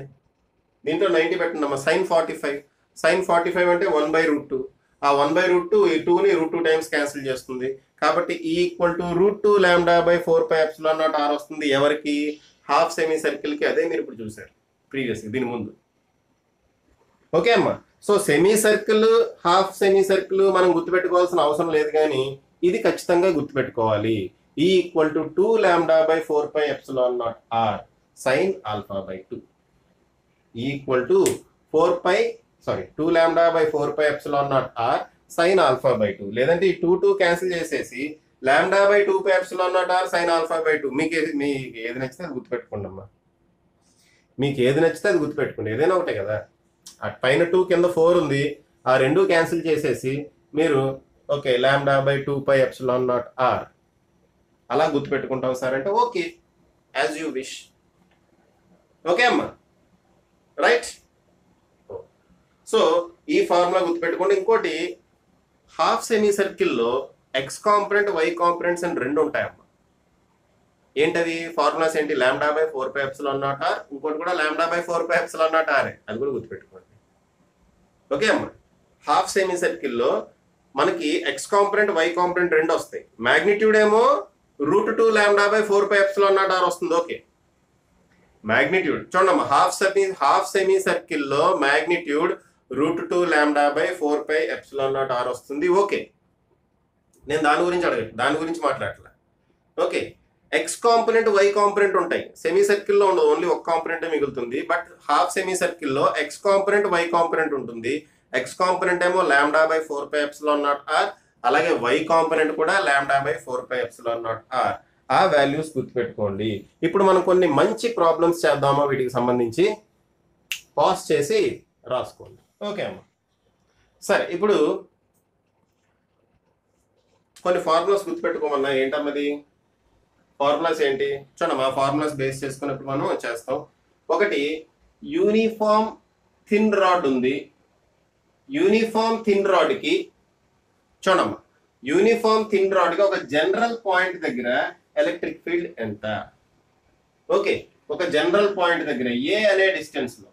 దీంట్లో 90 పెట్టండి అమ్మా. సైన్ 45. సైన్ 45 అంటే 1/√2. ఆ 1/√2 ఈ 2ని √2 టైమ్స్ క్యాన్సిల్ చేస్తుంది. కాబట్టి E equal to √2 lambda by 4 pi epsilon naught are వస్తుంది. ఎవరికి? హాఫ్ సెమీ సర్కిల్ కి. అదే మీరు ఇప్పుడు చూసారు ప్రీవియస్ దీని ముందు. ఓకే అమ్మా, so semi circle half semi circle మనం గుర్తుపెట్టుకోవాల్సిన అవసరం లేదు, కానీ ఇది ఖచ్చితంగా గుర్తుపెట్టుకోవాలి. E equal to 2 lambda by 4 pi epsilon naught are sine alpha by 2. E equal to 2 lambda by 4 pi epsilon naught are sine alpha by 2. లేదంటే ఈ 2 క్యాన్సిల్ చేసేసి lambda by 2 pi epsilon naught are sine alpha by 2. మీకు ఏది నచ్చితే అది గుర్తుపెట్టుకోండి అమ్మా. మీకు ఏది నచ్చితే అది గుర్తుపెట్టుకోండి, ఏదైనా ఒకటే కదా. ఆ పైన 2 కింద 4 ఉంది, ఆ రెండు క్యాన్సిల్ చేసేసి మీరు okay lambda by 2 pi epsilon naught r అలా గుర్తుపెట్టుకుంటాం సార్ అంటే okay, as you wish. Okay అమ్మా, రైట్. సో ఈ ఫార్ములా గుర్తుపెట్టుకోండి. ఇంకోటి, హాఫ్ సెమీ సర్కిల్లో ఎక్స్ కాంపొనెంట్ వై కాంపొనెంట్స్ అని రెండు ఉంటాయమ్మా. ఏంటది? ఫార్ములాస్ ఏంటి? Lambda by 4 pi epsilon naught r, ఇంకోటి కూడా lambda by 4 pi epsilon naught r. అది కూడా గుర్తుపెట్టుకోండి. ఓకే అమ్మా, హాఫ్ సెమీ సర్కిల్లో మనకి ఎక్స్ కాంపొనెంట్ వై కాంపొనెంట్ రెండు వస్తాయి. మ్యాగ్నిట్యూడ్ ఏమో √2 lambda by 4 pi epsilon naught are వస్తుంది. ఓకే, మ్యాగ్నిట్యూడ్ చూడమ్మా, హాఫ్ సెమీ సర్కిల్లో మ్యాగ్నిట్యూడ్ √2 λ/4πε0r వస్తుంది. ఓకే, నేను దాని గురించి మాట్లాడలే. Okay, x component y component ఉంటాయి. సెమీ సర్కిల్లో ఉండదు, ఓన్లీ ఒక కాంపోనెంటే మిగులుతుంది. బట్ హాఫ్ సెమీ సర్కిల్లో ఎక్స్ కాంపోనెంట్ వై కాంపోనెంట్ ఉంటుంది. ఎక్స్ కాంపోనెంట్ ఏమో λ/4πε0r, అలాగే వై కాంపోనెంట్ కూడా λ/4πε0r. ఆ వాల్యూస్ గుర్తుపెట్టుకోండి. ఇప్పుడు మనం కొన్ని మంచి ప్రాబ్లమ్స్ చేద్దామా వీటికి సంబంధించి, పాస్ చేసి రాసుకోండి. ఓకే అమ్మా, సరే ఇప్పుడు కొన్ని ఫార్ములాస్ గుర్తుపెట్టుకోమన్నా. ఏంటమ్మది ఫార్ములాస్ ఏంటి చూడమ్మా, ఫార్ములాస్ బేస్ చేసుకున్నప్పుడు మనం చేస్తాం. ఒకటి యూనిఫామ్ థిన్ రాడ్ ఉంది. యూనిఫామ్ థిన్ రాడ్కి చూడమ్మా, యూనిఫామ్ థిన్ రాడ్కి ఒక జనరల్ పాయింట్ దగ్గర ఎలక్ట్రిక్ ఫీల్డ్ ఎంత? ఓకే, ఒక జనరల్ పాయింట్ దగ్గర ఏ అనే డిస్టెన్స్ లో,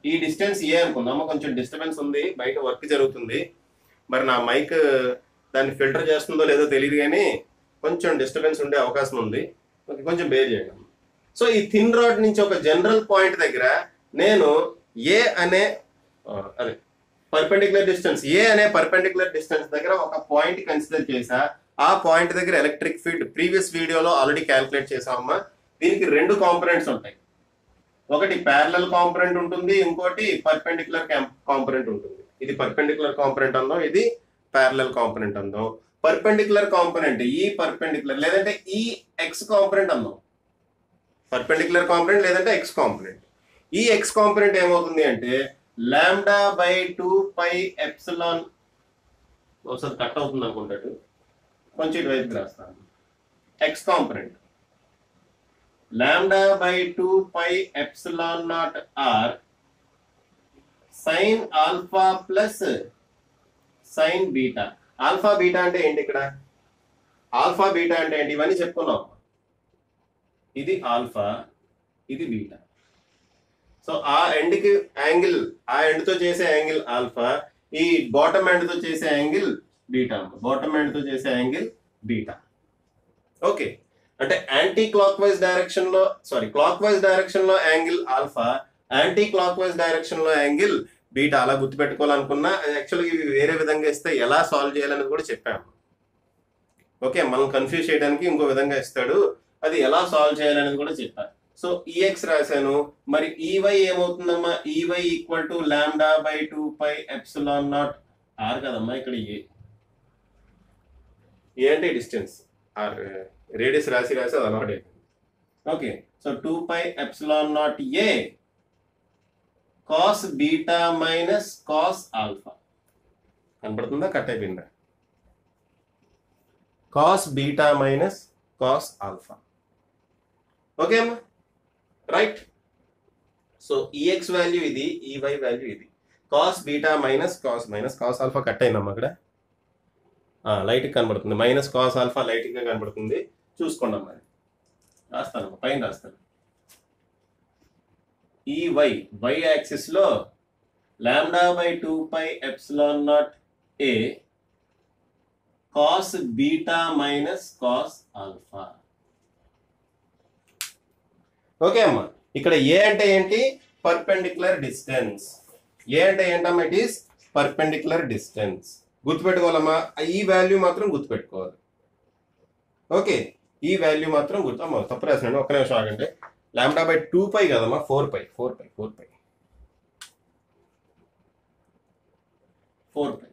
ఈ డిస్టెన్స్ ఏ అనుకుందాము. కొంచెం డిస్టర్బెన్స్ ఉంది, బయట వర్క్ జరుగుతుంది. మరి నా మైక్ దాన్ని ఫిల్టర్ చేస్తుందో లేదో తెలియదు, కానీ కొంచెం డిస్టర్బెన్స్ ఉండే అవకాశం ఉంది. ఓకే, కొంచెం బేర్ చేయండి. సో ఈ థిన్ రాడ్ నుంచి ఒక జనరల్ పాయింట్ దగ్గర నేను ఏ అనే పర్పెండిక్యులర్ డిస్టెన్స్, ఏ అనే పర్పెండిక్యులర్ డిస్టెన్స్ దగ్గర ఒక పాయింట్ కన్సిడర్ చేసా. ఆ పాయింట్ దగ్గర ఎలక్ట్రిక్ ఫీల్డ్ ప్రీవియస్ వీడియోలో ఆల్రెడీ క్యాల్కులేట్ చేసామమ్మా. దీనికి రెండు కాంపోనెంట్స్ ఉంటాయి. ఒకటి ప్యారలల్ కాంపోనెంట్ ఉంటుంది, ఇంకోటి పర్పెండిక్యులర్ కాంపోనెంట్ ఉంటుంది. ఇది పర్పెండిక్యులర్ కాంపోనెంట్ అందాం, ఇది ప్యారలల్ కాంపోనెంట్ అందాం. పర్పెండిక్యులర్ కాంపోనెంట్ ఈ పర్పెండిక్యులర్ లేదంటే ఈ ఎక్స్ కాంపోనెంట్ అందాం. పర్పెండిక్యులర్ కాంపోనెంట్ లేదంటే ఎక్స్ కాంపోనెంట్. ఈ ఎక్స్ కాంపోనెంట్ ఏమవుతుంది అంటే λ/2πε, ఒకసారి కట్ అవుతుంది అనుకుంటాడు, కొంచెం ఇటువైపు రాస్తాను. X component λ/2πε0r sin alpha plus sin beta. Alpha beta అంటే ఏంటి? ఇక్కడ ఆల్ఫా బీటా అంటే ఏంటి? ఇవన్నీ చెప్పుకున్నాం. ఇది ఆల్ఫా, ఇది బీటా. సో ఆ ఎండ్కి యాంగిల్, ఆ ఎండ్తో చేసే యాంగిల్ ఆల్ఫా, ఈ బాటమ్ ఎండ్తో చేసే యాంగిల్ బీటా. బాటమ్ ఎండ్తో చేసే యాంగిల్ బీటా. ఓకే, అంటే యాంటీ క్లాక్ వైజ్ డైరెక్షన్ లో, clock wise direction low angle alpha, anti clock wise direction low angle beta. అలా గుర్తుపెట్టుకోవాలనుకున్నా. యాక్చువల్గా ఇవి వేరే విధంగా ఇస్తే ఎలా సాల్వ్ చేయాలనేది కూడా చెప్పాము. ఓకే, మనం కన్ఫ్యూజ్ చేయడానికి ఇంకో విధంగా ఇస్తాడు, అది ఎలా సాల్వ్ చేయాలనేది కూడా చెప్పాను. సో ఈఎక్స్ రాశాను. మరి ఈవై ఏమవుతుందమ్మా? ఈవై ఈక్వల్ టు λ/2πε0r కదమ్మా. ఇక్కడ ఏ అంటే డిస్టెన్స్, ఆర్ రేడియస్ రాసి అది అలవాటు అయిపోయింది. Okay, so 2πε0a cos beta minus cos alpha. కనపడుతుందా? కట్ అయిపోయిందా? Cos beta minus cos alpha. Okay అమ్మా, రైట్. సో ఈఎక్స్ వాల్యూ ఇది, ఈవై వాల్యూ ఇది. Cos beta minus cos alpha cut అయిందమ్మా. అక్కడ లైట్గా కనబడుతుంది, మైనస్ కాస్ ఆల్ఫా లైట్గా కనబడుతుంది. చూసుకోండి అమ్మా, రాస్తాను, పైన రాస్తాను. ఈ వై యాక్సిస్ లో λ/2πε0a cos beta minus cos alpha. Okay అమ్మా, ఇక్కడ ఏ అంటే ఏంటి? Perpendicular distance. ఏ అంటే ఏంటమ్మా? It is perpendicular distance. గుర్తుపెట్టుకోవాలమ్మా, ఈ వాల్యూ మాత్రం గుర్తుపెట్టుకోవాలి. ఓకే, ఈ వాల్యూ మాత్రం అమ్మా తప్పు రాసినండి, ఒక్క నిమిషం ఆగండి. λ/2π కదమ్మా, 4π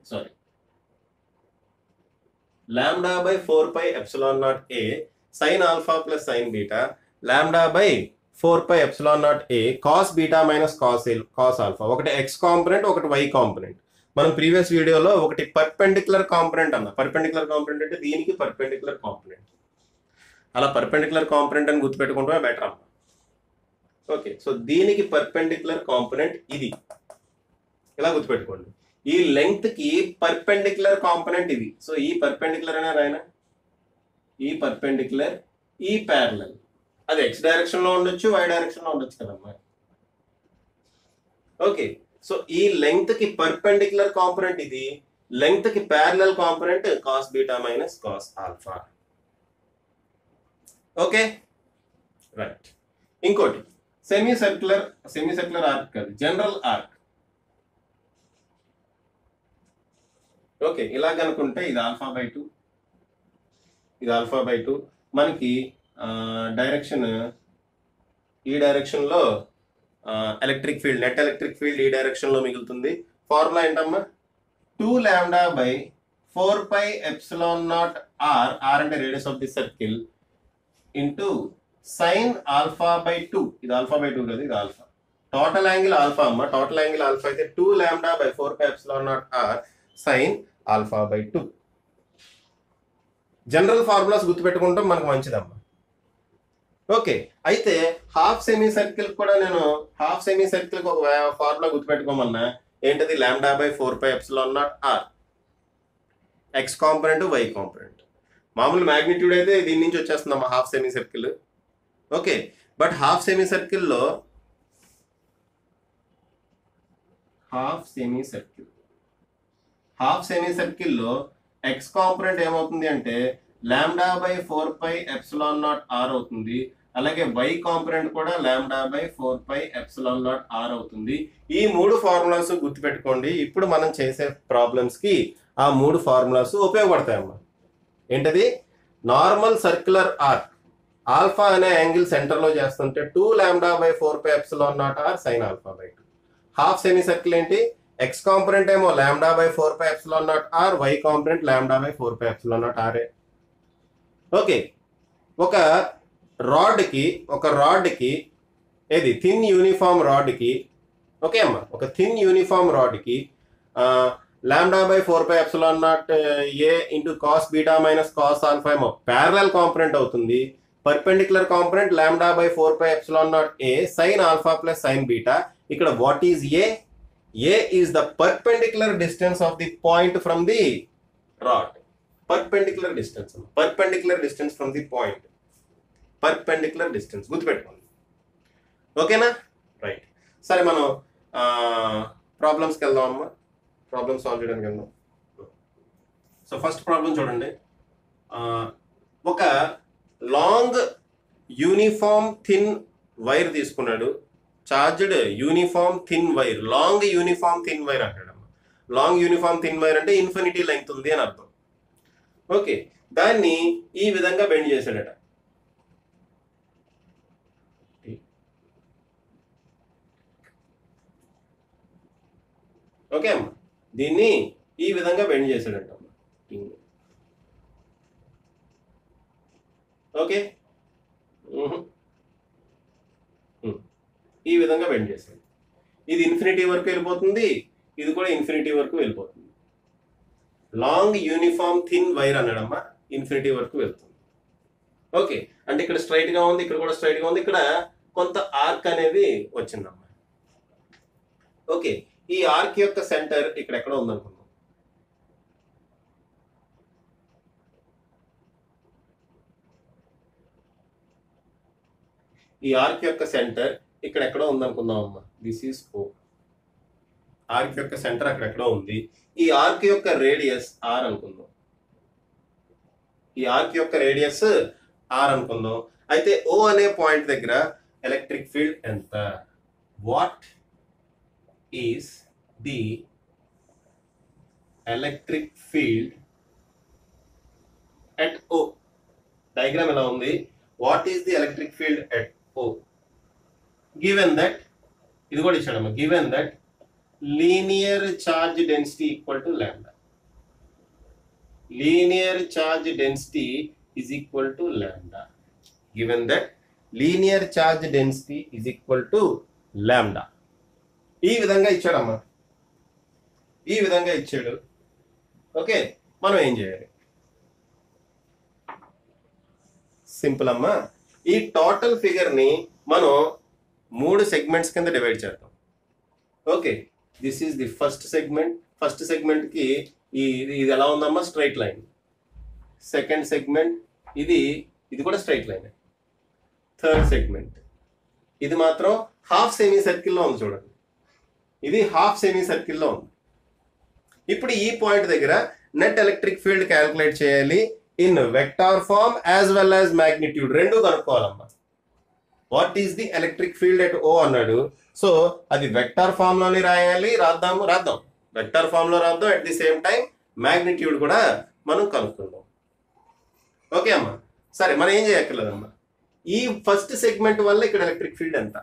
sorry. λ/4πε0a sin alpha plus sin beta, λ/4πε0a cos beta minus cos alpha. ఒకటి ఎక్స్ కాంపోనెంట్, ఒకటి వై కాంపోనెంట్. మనం ప్రీవియస్ వీడియోలో ఒకటి పర్పెండిక్యులర్ కాంపోనెంట్ అన్న. పర్పెండిక్యులర్ కాంపోనెంట్ అంటే దీనికి పర్పెండిక్యులర్ కాంపోనెంట్. అలా పర్పెండిక్యులర్ కాంపోనెంట్ అని గుర్తుపెట్టుకుంటే బెటర్ అమ్మ. ఓకే, సో దీనికి పర్పెండిక్యులర్ కాంపోనెంట్ ఇది, ఇలా గుర్తుపెట్టుకోండి. ఈ లెంగ్త్ కి పర్పెండిక్యులర్ కాంపోనెంట్ ఇది. సో ఈ పర్పెండిక్యులర్ అనే రాయన, ఈ పర్పెండిక్యులర్, ఈ ప్యారలల్. అది ఎక్స్ డైరెక్షన్ లో ఉండొచ్చు, వై డైరెక్షన్ లో ఉండొచ్చు కదమ్మా. ఓకే, సో ఈ లెంగ్త్ కి పర్పెండిక్యులర్ కాంపోనెంట్ ఇది, లెంగ్త్ కి parallel component cos beta minus cos alpha. Okay, right. ఇంకోటి సెమీ సర్క్యులర్ ఆర్క్ కాదు, జనరల్ ఆర్క్. ఓకే, ఇలా కనుకుంటే ఇది α/2, ఇది α/2. మనకి డైరెక్షన్ ఈ డైరెక్షన్ లో electric field, net electric field ఈ డైరెక్షన్ లో మిగులుతుంది. ఫార్ములా ఏంటమ్మా? 2λ/4πε0r, r అంటే radius of the circle, into sin α/2. ఇది α/2 కదా, ఇది ఆల్ఫా. టోటల్ యాంగిల్ ఆల్ఫా అమ్మ, టోటల్ యాంగిల్ ఆల్ఫా అయితే 2λ/4πε0r sin α/2. జనరల్ ఫార్ములాస్ గుర్తుపెట్టుకుంటాం మనకు మంచిదమ్మా. ఓకే, అయితే హాఫ్ సెమీ సర్కిల్ కూడా నేను హాఫ్ సెమీ సర్కిల్ ఒక ఫార్ములా గుర్తుపెట్టుకోమన్నా. ఏంటది? λ/4πε0r, x component y component. మామూలు మ్యాగ్నిట్యూడ్ అయితే దీని నుంచి వచ్చేస్తుందమ్మా half semi circle. Okay, but half semi సర్కిల్లో ఎక్స్ కాంపోనెంట్ ఏమవుతుంది అంటే λ/4πε0r అవుతుంది. అలాగే వై కాంపోనెంట్ కూడా λ/4πε0r అవుతుంది. ఈ మూడు ఫార్ములాస్ గుర్తుపెట్టుకోండి. ఇప్పుడు మనం చేసే ప్రాబ్లమ్స్ కి ఆ మూడు ఫార్ములాస్ ఉపయోగపడతాయమ్మా. ఏంటది? నార్మల్ సర్క్యులర్ ఆర్క్ ఆల్ఫా అనే యాంగిల్ సెంటర్ లో చేస్తుంటే 2λ/4πε0r sin α/2. Half semi circle ఏంటి? ఎక్స్ కాంపోనెంట్ ఏమో λ/4πε0r, why component λ/4πε0r. Okay, ఒక రాడ్కి ఏది థిన్ యూనిఫామ్ రాడ్కి, ఓకే అమ్మా, ఒక థిన్ యూనిఫామ్ రాడ్కి λ/4πε0a into cos beta minus cos alpha ఏమో ప్యారలల్ కాంపోనెంట్ అవుతుంది. Perpendicular component λ/4πε0a sin alpha plus sine beta. ఇక్కడ what is a? A is the perpendicular distance of the point from the rod. Perpendicular distance from the point. Perpendicular distance. గుర్తుపెట్టుకోండి. ఓకేనా? Right. సరే, మనం ప్రాబ్లమ్స్కి వెళ్దాం అమ్మా. Problem solve చేయడానికి వెళ్దాం. So first problem చూడండి. ఒక లాంగ్ యూనిఫామ్ థిన్ వైర్ తీసుకున్నాడు. Charged uniform thin wire, long uniform thin wire అంటాడమ్మా. లాంగ్ యూనిఫామ్ థిన్ వైర్ అంటే ఇన్ఫినిటీ లెంగ్త్ ఉంది అని అర్థం. ఓకే, దాన్ని ఈ విధంగా బెండ్ చేశాడట. ఓకే అమ్మా, దీన్ని ఈ విధంగా బెండ్ చేశాడట. ఓకే, ఈ విధంగా బెండ్ చేశాడు. ఇది ఇన్ఫినిటీ వరకు వెళ్ళిపోతుంది, ఇది కూడా ఇన్ఫినిటీ వరకు వెళ్ళిపోతుంది. లాంగ్ యూనిఫామ్ థిన్ వైర్ అన్నాడమ్మా, ఇన్ఫినిటీ వరకు వెళ్తుంది. ఓకే, అంటే ఇక్కడ స్ట్రైట్ గా ఉంది, ఇక్కడ కూడా స్ట్రైట్ గా ఉంది, ఇక్కడ కొంత ఆర్క్ అనేది వచ్చిందమ్మా. ఓకే, ఈ ఆర్క్ యొక్క సెంటర్ ఇక్కడ ఎక్కడో ఉందనుకుందాం. ఈ ఆర్క్ యొక్క సెంటర్ ఇక్కడ ఎక్కడో ఉందనుకుందాం అమ్మా. This is O. ఆర్క్ యొక్క సెంటర్ అక్కడెక్కడో ఉంది. ఈ ఆర్క్ యొక్క రేడియస్ R అనుకుందాం. ఈ ఆర్క్ యొక్క రేడియస్ R అనుకుందాం. అయితే O అనే పాయింట్ దగ్గర ఎలక్ట్రిక్ ఫీల్డ్ ఎంత? What is the electric field at O? Diagram ఎలా ఉంది? What is the electric field at O? Given that, ఇది కూడా ఇచ్చాడమ్మా, given that linear charge density equal to lambda. Linear charge density is equal to lambda. Given that linear charge density is equal to lambda. ఈ విధంగా ఇచ్చాడమ్మా, ఈ విధంగా ఇచ్చాడు. Okay, మనం ఏం చేయాలి? సింపుల్ అమ్మా. ఈ టోటల్ ఫిగర్ ని మనం 3 సెగ్మెంట్స్ కింద డివైడ్ చేద్దాం. Okay, this is the first segment. First segment కి ఇది ఎలా ఉందమ్మా? Straight line. సెకండ్ సెగ్మెంట్ ఇది కూడా స్ట్రైట్ లైన్. థర్డ్ సెగ్మెంట్ ఇది మాత్రం హాఫ్ సెమీ సర్కిల్లో ఉంది. చూడండి, ఇది హాఫ్ సెమీ సర్కిల్లో ఉంది. ఇప్పుడు ఈ పాయింట్ దగ్గర నెట్ ఎలక్ట్రిక్ ఫీల్డ్ క్యాలిక్యులేట్ చేయాలి in vector form as well as magnitude. రెండు కనుక్కోవాలమ్మా. What is the electric field at O అన్నాడు. సో అది వెక్టార్ ఫామ్ లోనే రాయాలి. రాద్దాం వెక్టార్ ఫామ్ లో రాద్దాం. At the same time magnitude కూడా మనం కనుక్కుందాం. ఓకే అమ్మా. సరే, మనం ఏం చేయక్కర్లేదమ్మా. ఈ ఫస్ట్ సెగ్మెంట్ వల్ల ఇక్కడ ఎలక్ట్రిక్ ఫీల్డ్ ఎంత,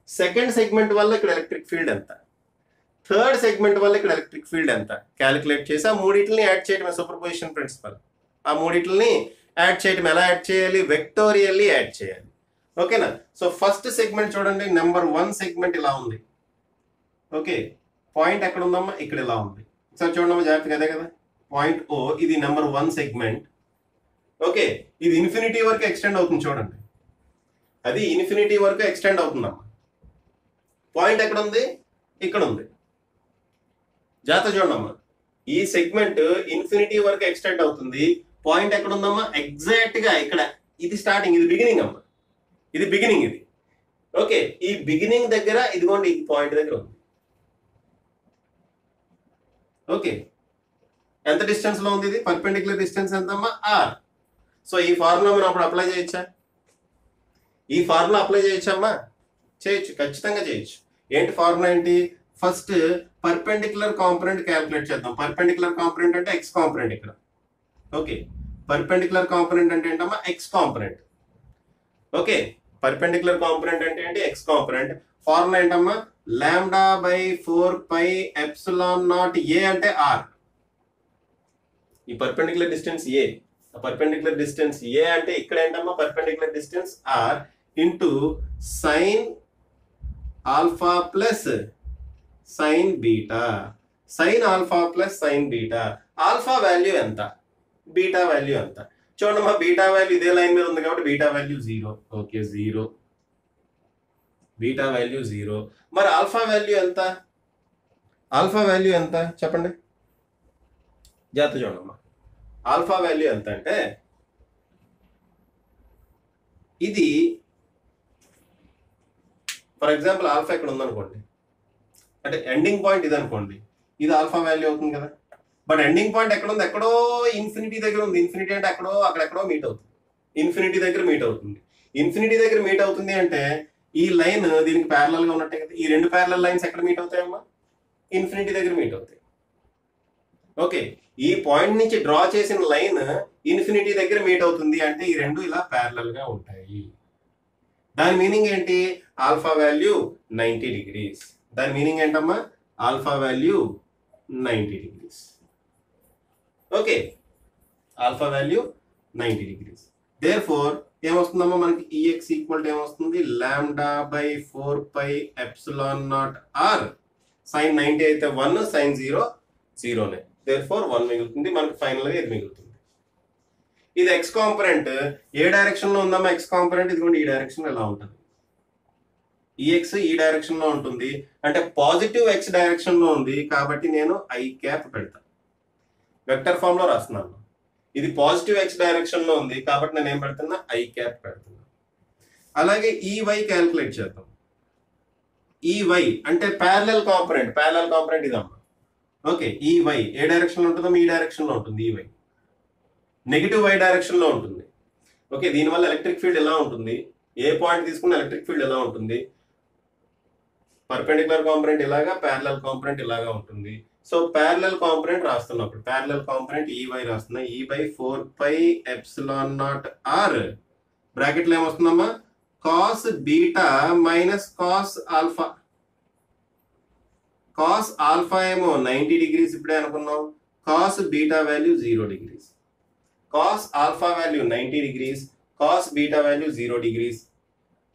సెకండ్ సెగ్మెంట్ వల్ల ఇక్కడ ఎలక్ట్రిక్ ఫీల్డ్ ఎంత, థర్డ్ సెగ్మెంట్ వల్ల ఇక్కడ ఎలక్ట్రిక్ ఫీల్డ్ ఎంత క్యాలిక్యులేట్ చేసి ఆ మూడిటిని యాడ్ చేయడం సూపర్ పొజిషన్ ప్రిన్సిపల్. ఆ మూడిటిని యాడ్ చేయడం ఎలా యాడ్ చేయాలి? వెక్టోరియల్లీ యాడ్ చేయాలి. ఓకేనా? సో ఫస్ట్ సెగ్మెంట్ చూడండి, నెంబర్ 1 సెగ్మెంట్ ఇలా ఉంది. ఓకే, పాయింట్ ఎక్కడ ఉందమ్మా? ఇక్కడ ఇలా ఉంది. ఒకసారి చూడమ్మా జాగ్రత్తగా, అదే కదా పాయింట్ ఓ. ఇది నెంబర్ 1 సెగ్మెంట్. ఓకే, ఇది ఇన్ఫినిటీ వరకు ఎక్స్టెండ్ అవుతుంది. చూడండి, అది ఇన్ఫినిటీ వరకు ఎక్స్టెండ్ అవుతుందమ్మా. పాయింట్ ఎక్కడ ఉంది? ఇక్కడ ఉంది. జాగ్రత్త చూడమ్మా, ఈ సెగ్మెంట్ ఇన్ఫినిటీ వరకు ఎక్స్టెండ్ అవుతుంది. పాయింట్ ఎక్కడ ఉందమ్మా? ఎగ్జాక్ట్ గా ఇక్కడ. ఇది స్టార్టింగ్, ఇది బిగినింగ్ అమ్మా. ఇది బిగినింగ్ ఇది. ఓకే, ఈ బిగినింగ్ దగ్గర ఇదిగోండి, ఈ పాయింట్ దగ్గర ఉంది. ఓకే, ఎంత డిస్టెన్స్ లో ఉంది ఇది? పర్పెండిక్యులర్ డిస్టెన్స్ ఎంతమ్మా? ఆర్. సో ఈ ఫార్ములా మనం అప్పుడు అప్లై చేయొచ్చా? ఈ ఫార్ములా అప్లై చేయొచ్చమ్మా? చేయొచ్చు, ఖచ్చితంగా చేయొచ్చు. ఏంటి ఫార్ములా ఏంటి? ఫస్ట్ పర్పెండిక్యులర్ కాంపోనెంట్ క్యాల్కులేట్ చేద్దాం. పర్పెండిక్యులర్ కాంపోనెంట్ అంటే ఎక్స్ కాంపోనెంట్ ఇక్కడ. ఓకే, పర్పెండిక్యులర్ కాంపోనెంట్ అంటే ఏంటమ్మా? X component. Okay, perpendicular component అంటే ఏంటి? X component. ఫార్ములా ఏంటమ్మా? లాంబ్డా బై 4πε0 ఏ అంటే ఆర్. ఈ perpendicular distance a, perpendicular distance a అంటే ఇక్కడ ఏంటమ్మా? Perpendicular distance r into sine alpha plus sine beta. Sine alpha plus sine beta. Alpha value ఎంత, beta value ఎంత? చూడండి, మా బీటా వాల్యూ ఇదే లైన్ మీద ఉంది కాబట్టి beta value 0. Okay, 0, beta value 0. మరి ఆల్ఫా వాల్యూ ఎంత? ఆల్ఫా వాల్యూ ఎంత చెప్పండి, జాగ్రత్త చూడమ్మా. ఆల్ఫా వాల్యూ ఎంత అంటే, ఇది ఫర్ ఎగ్జాంపుల్ ఆల్ఫా ఇక్కడ ఉందనుకోండి, అంటే ఎండింగ్ పాయింట్ ఇది అనుకోండి, ఇది ఆల్ఫా వాల్యూ అవుతుంది కదా. బట్ ఎండింగ్ పాయింట్ ఎక్కడ ఉంది? ఎక్కడో ఇన్ఫినిటీ దగ్గర ఉంది. ఇన్ఫినిటీ అంటే ఎక్కడో అక్కడెక్కడో మీట్ అవుతుంది. ఇన్ఫినిటీ దగ్గర మీట్ అవుతుంది. ఇన్ఫినిటీ దగ్గర మీట్ అవుతుంది అంటే ఈ లైన్ దీనికి ప్యారలల్ గా ఉన్నట్టే కదా. ఈ రెండు ప్యారలల్ లైన్స్ ఎక్కడ మీట్ అవుతాయమ్మా? ఇన్ఫినిటీ దగ్గర మీట్ అవుతాయి. ఓకే, ఈ పాయింట్ నుంచి డ్రా చేసిన లైన్ ఇన్ఫినిటీ దగ్గర మీట్ అవుతుంది అంటే ఈ రెండు ఇలా ప్యారలల్ గా ఉంటాయి. దాని మీనింగ్ ఏంటి? Alpha value 90 degrees. దాని మీనింగ్ ఏంటమ్మా? Alpha value 90 degrees. Okay, alpha value 90 degrees. Therefore ఏమొస్తుందమ్మా మనకి? ఈఎక్స్ ఈక్వల్ టు ఏమొస్తుంది? Lambda by 4πε0 are. సైన్ 90 అయితే 1, సైన్ 0 0నే. దేర్ ఫోర్ 1 మిగులుతుంది మనకి. ఫైనల్ గా ఇది మిగులుతుంది. ఇది ఎక్స్ కాంపోనెంట్ ఏ డైరెక్షన్ లో ఉందమ్మా? ఎక్స్ కాంపోనెంట్ ఇదిగోండి ఈ డైరెక్షన్ లో ఎలా ఉంటుంది? ఈఎక్స్ ఈ డైరెక్షన్ లో ఉంటుంది అంటే పాజిటివ్ ఎక్స్ డైరెక్షన్ లో ఉంది కాబట్టి నేను ఐ క్యాప్ పెడతాను. వెక్టర్ ఫామ్ లో రాస్తున్నాను. ఇది పాజిటివ్ ఎక్స్ డైరెక్షన్ లో ఉంది కాబట్టి నేను ఏం పెడుతున్నా? ఐ క్యాప్ పెడుతున్నా. అలాగే ఈ వై క్యాల్కులేట్ చేద్దాం. ఈ వై అంటే ప్యారలల్ కాంపోనెంట్ ఇదమ్మా. ఓకే, ఈ వై ఏ డైరెక్షన్ లో ఉంటుందో? ఈ డైరెక్షన్ లో ఉంటుంది. ఈ వై నెగిటివ్ వై డైరెక్షన్ లో ఉంటుంది. ఓకే, దీనివల్ల ఎలక్ట్రిక్ ఫీల్డ్ ఎలా ఉంటుంది? ఏ పాయింట్ తీసుకున్న ఎలక్ట్రిక్ ఫీల్డ్ ఎలా ఉంటుంది? పర్పెండిక్యులర్ కాంపోనెంట్ ఇలాగా, ప్యారలల్ కాంపోనెంట్ ఇలాగా ఉంటుంది. సో ప్యారలల్ కాంపోనెంట్ రాస్తున్నప్పుడు ప్యారలల్ కాంపోనెంట్ ఈవై రాస్తున్నా. ఈ బై 4πε0 ఆర్ బ్రాకెట్లో ఏమొస్తుందమ్మా? Cos beta minus cos alpha. Cos alpha ఏమో 90 డిగ్రీస్ ఇప్పుడే అనుకున్నాం. Cos beta value 0 degrees. Cos alpha value 90 degrees, cos beta value 0 degrees.